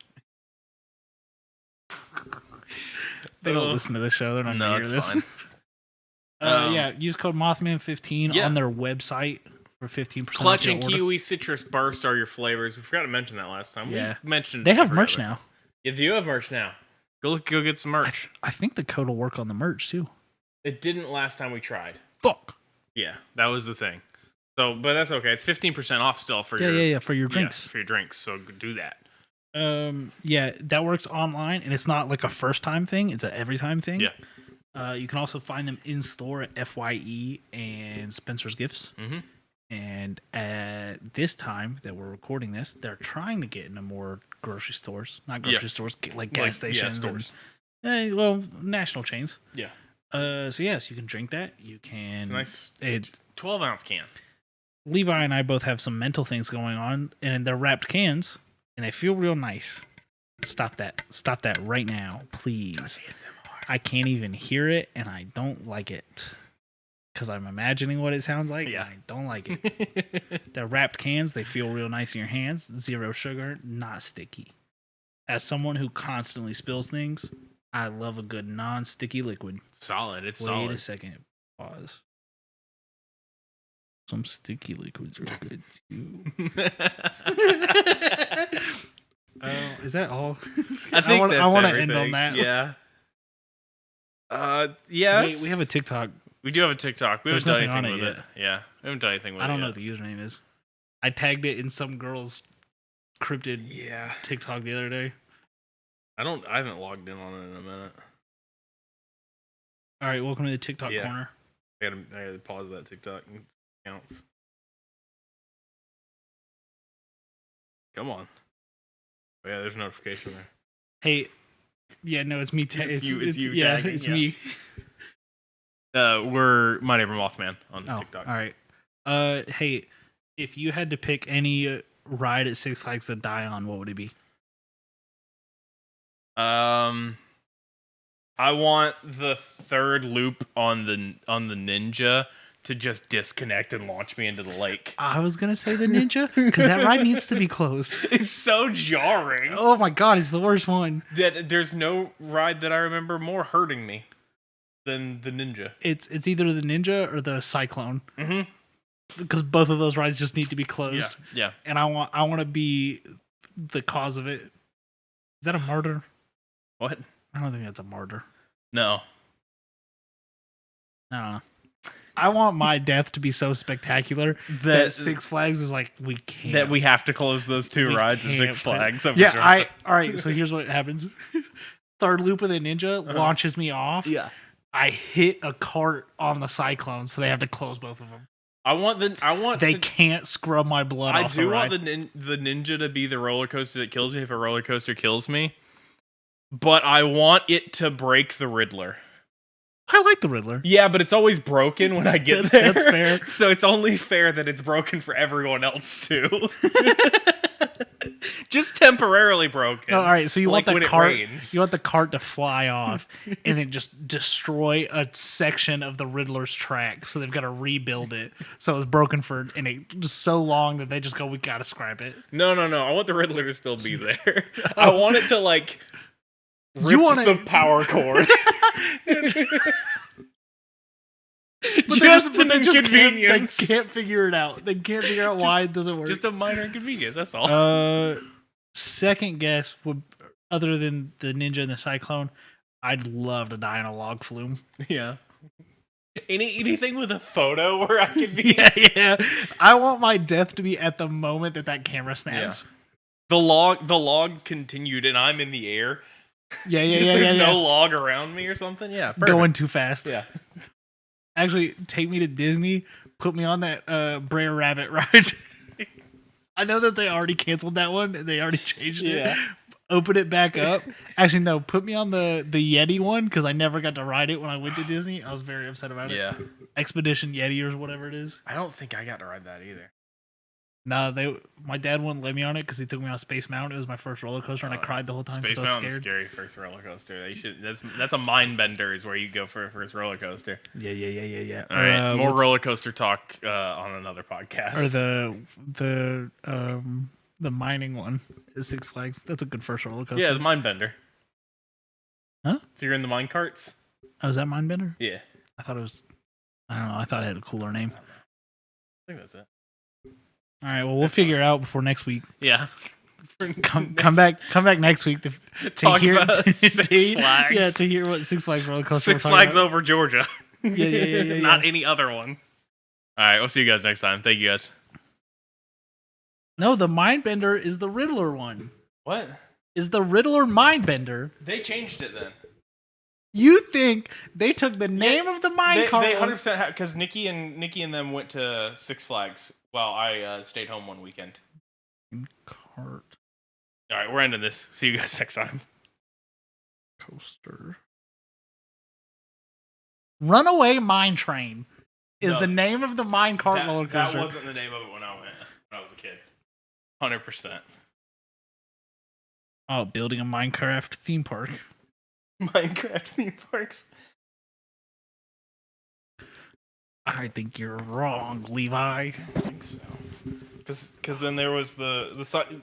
S1: They don't listen to the show. They're not going to hear this.
S2: Fine.
S1: Yeah, use code Mothman15 on their website for 15%.
S2: Clutch and Kiwi Citrus Burst are your flavors. We forgot to mention that last time.
S1: Yeah.
S2: We mentioned
S1: they have merch now.
S2: Yeah, they do have merch now. Go get some merch.
S1: I think the code will work on the merch too.
S2: It didn't last time we tried.
S1: Fuck.
S2: Yeah, that was the thing. So, but that's okay. It's 15% off still for
S1: for your drinks.
S2: For your drinks. So do that.
S1: Yeah, that works online, and it's not like a first time thing. It's an every time thing.
S2: Yeah.
S1: You can also find them in store at FYE and Spencer's Gifts.
S2: Mm-hmm.
S1: And at this time that we're recording this, they're trying to get into more grocery stores, not grocery stores, like gas stations,
S2: stores.
S1: And, national chains.
S2: Yeah.
S1: So yes, you can drink that. You can.
S2: It's a nice 12-ounce can.
S1: Levi and I both have some mental things going on, and they're wrapped cans, and they feel real nice. Stop that! Stop that right now, please. I can't even hear it, and I don't like it. Because I'm imagining what it sounds like, and I don't like it. They're wrapped cans. They feel real nice in your hands. 0 sugar, not sticky. As someone who constantly spills things, I love a good non-sticky liquid.
S2: Solid. It's
S1: Wait
S2: solid.
S1: a second. Pause. Some sticky liquids are good, too. Is that all?
S2: I think
S1: I want to end on that.
S2: Yeah. Yeah.
S1: Wait, we have a TikTok.
S2: We do have a TikTok. We
S1: There's
S2: haven't done
S1: nothing
S2: anything
S1: on
S2: with
S1: it
S2: it. Yeah. We haven't done anything with it.
S1: I don't know what the username is. I tagged it in some girl's cryptid TikTok the other day.
S2: I haven't logged in on it in a minute.
S1: All right, welcome to the TikTok corner.
S2: I gotta pause that TikTok counts. Come on. Oh, yeah, there's a notification there.
S1: Hey, yeah, no, it's me.
S2: It's you
S1: Yeah,
S2: tagging,
S1: it's
S2: yeah.
S1: me.
S2: We're My Neighbor Mothman on TikTok.
S1: All right. Hey, if you had to pick any ride at Six Flags to die on, what would it be?
S2: I want the third loop on the Ninja to just disconnect and launch me into the lake.
S1: I was gonna say the Ninja because that ride needs to be closed.
S2: It's so jarring.
S1: Oh my god, it's the worst one.
S2: That there's no ride that I remember more hurting me than the Ninja.
S1: It's either the Ninja or the Cyclone.
S2: Mm-hmm.
S1: Because both of those rides just need to be closed.
S2: Yeah.
S1: And I want to be the cause of it. Is that a murder?
S2: What?
S1: I don't think that's a murder.
S2: No.
S1: No. I want my death to be so spectacular that Six Flags is like, we can't.
S2: That we have to close those two rides at Six Flags. Yeah,
S1: all right, so here's what happens. Third loop of the Ninja launches me off.
S2: Yeah.
S1: I hit a cart on the Cyclone, so they have to close both of them. They can't scrub my blood off the ride.
S2: I do want the Ninja to be the roller coaster that kills me if a roller coaster kills me. But I want it to break the Riddler.
S1: I like the Riddler.
S2: Yeah, but it's always broken when I get there.
S1: That's fair.
S2: So it's only fair that it's broken for everyone else too. Just temporarily broken.
S1: Oh, all right, so you
S2: like
S1: want the cart? You want the cart to fly off and then just destroy a section of the Riddler's track. So they've got to rebuild it. So it was broken for just so long that they just go, we got to scrap it.
S2: No. I want the Riddler to still be there. I want it to like rip the power cord.
S1: But they just can't figure it out. They can't figure out why it doesn't work.
S2: Just a minor inconvenience, that's all.
S1: Second guess would, other than the Ninja and the Cyclone, I'd love to die in a log flume.
S2: Yeah. Anything with a photo where I could be.
S1: Yeah. I want my death to be at the moment that camera snaps.
S2: Yeah. The log continued and I'm in the air.
S1: Yeah.
S2: There's no log around me or something. Yeah. Perfect.
S1: Going too fast.
S2: Yeah.
S1: Actually, take me to Disney. Put me on that Brer Rabbit ride. I know that they already canceled that one. They already changed it.
S2: Yeah.
S1: Open it back up. Actually, no. Put me on the Yeti one because I never got to ride it when I went to Disney. I was very upset about it.
S2: Yeah.
S1: Expedition Yeti or whatever it is.
S2: I don't think I got to ride that either.
S1: No, my dad wouldn't let me on it because he took me on Space Mountain. It was my first roller coaster, and I cried the whole time because I was scared.
S2: Space Mountain's scary first roller coaster. That's a mind bender is where you go for a first roller coaster.
S1: Yeah.
S2: All right, more roller coaster talk on another podcast.
S1: Or the mining one at Six Flags. That's a good first roller coaster.
S2: Yeah, it's mind bender.
S1: Huh?
S2: So you're in the mine carts?
S1: Oh, is that Mindbender?
S2: Yeah.
S1: I thought it was. I don't know. I thought it had a cooler name.
S2: I think that's it.
S1: All right. Well, we'll figure it out before next week.
S2: Yeah.
S1: Come back next week to
S2: talk
S1: hear
S2: about Six Flags.
S1: Yeah, to hear what Six Flags roller coaster.
S2: Six Flags over Georgia.
S1: Yeah.
S2: Not any other one. All right. We'll see you guys next time. Thank you guys.
S1: No, the Mindbender is the Riddler one.
S2: What?
S1: Is the Riddler Mindbender?
S2: They changed it then.
S1: You think they took the name of the mine cart?
S2: They 100% have, because Nikki and them went to Six Flags while I stayed home one weekend.
S1: Cart.
S2: All right, we're ending this. See you guys next time.
S1: Coaster. Runaway Mine Train is the name of the mine cart roller coaster.
S2: That wasn't the name of it when I was a kid. 100%.
S1: Oh, building a Minecraft theme park.
S2: Minecraft theme parks.
S1: I think you're wrong, Levi.
S2: I think so. Because then there was the Cyclone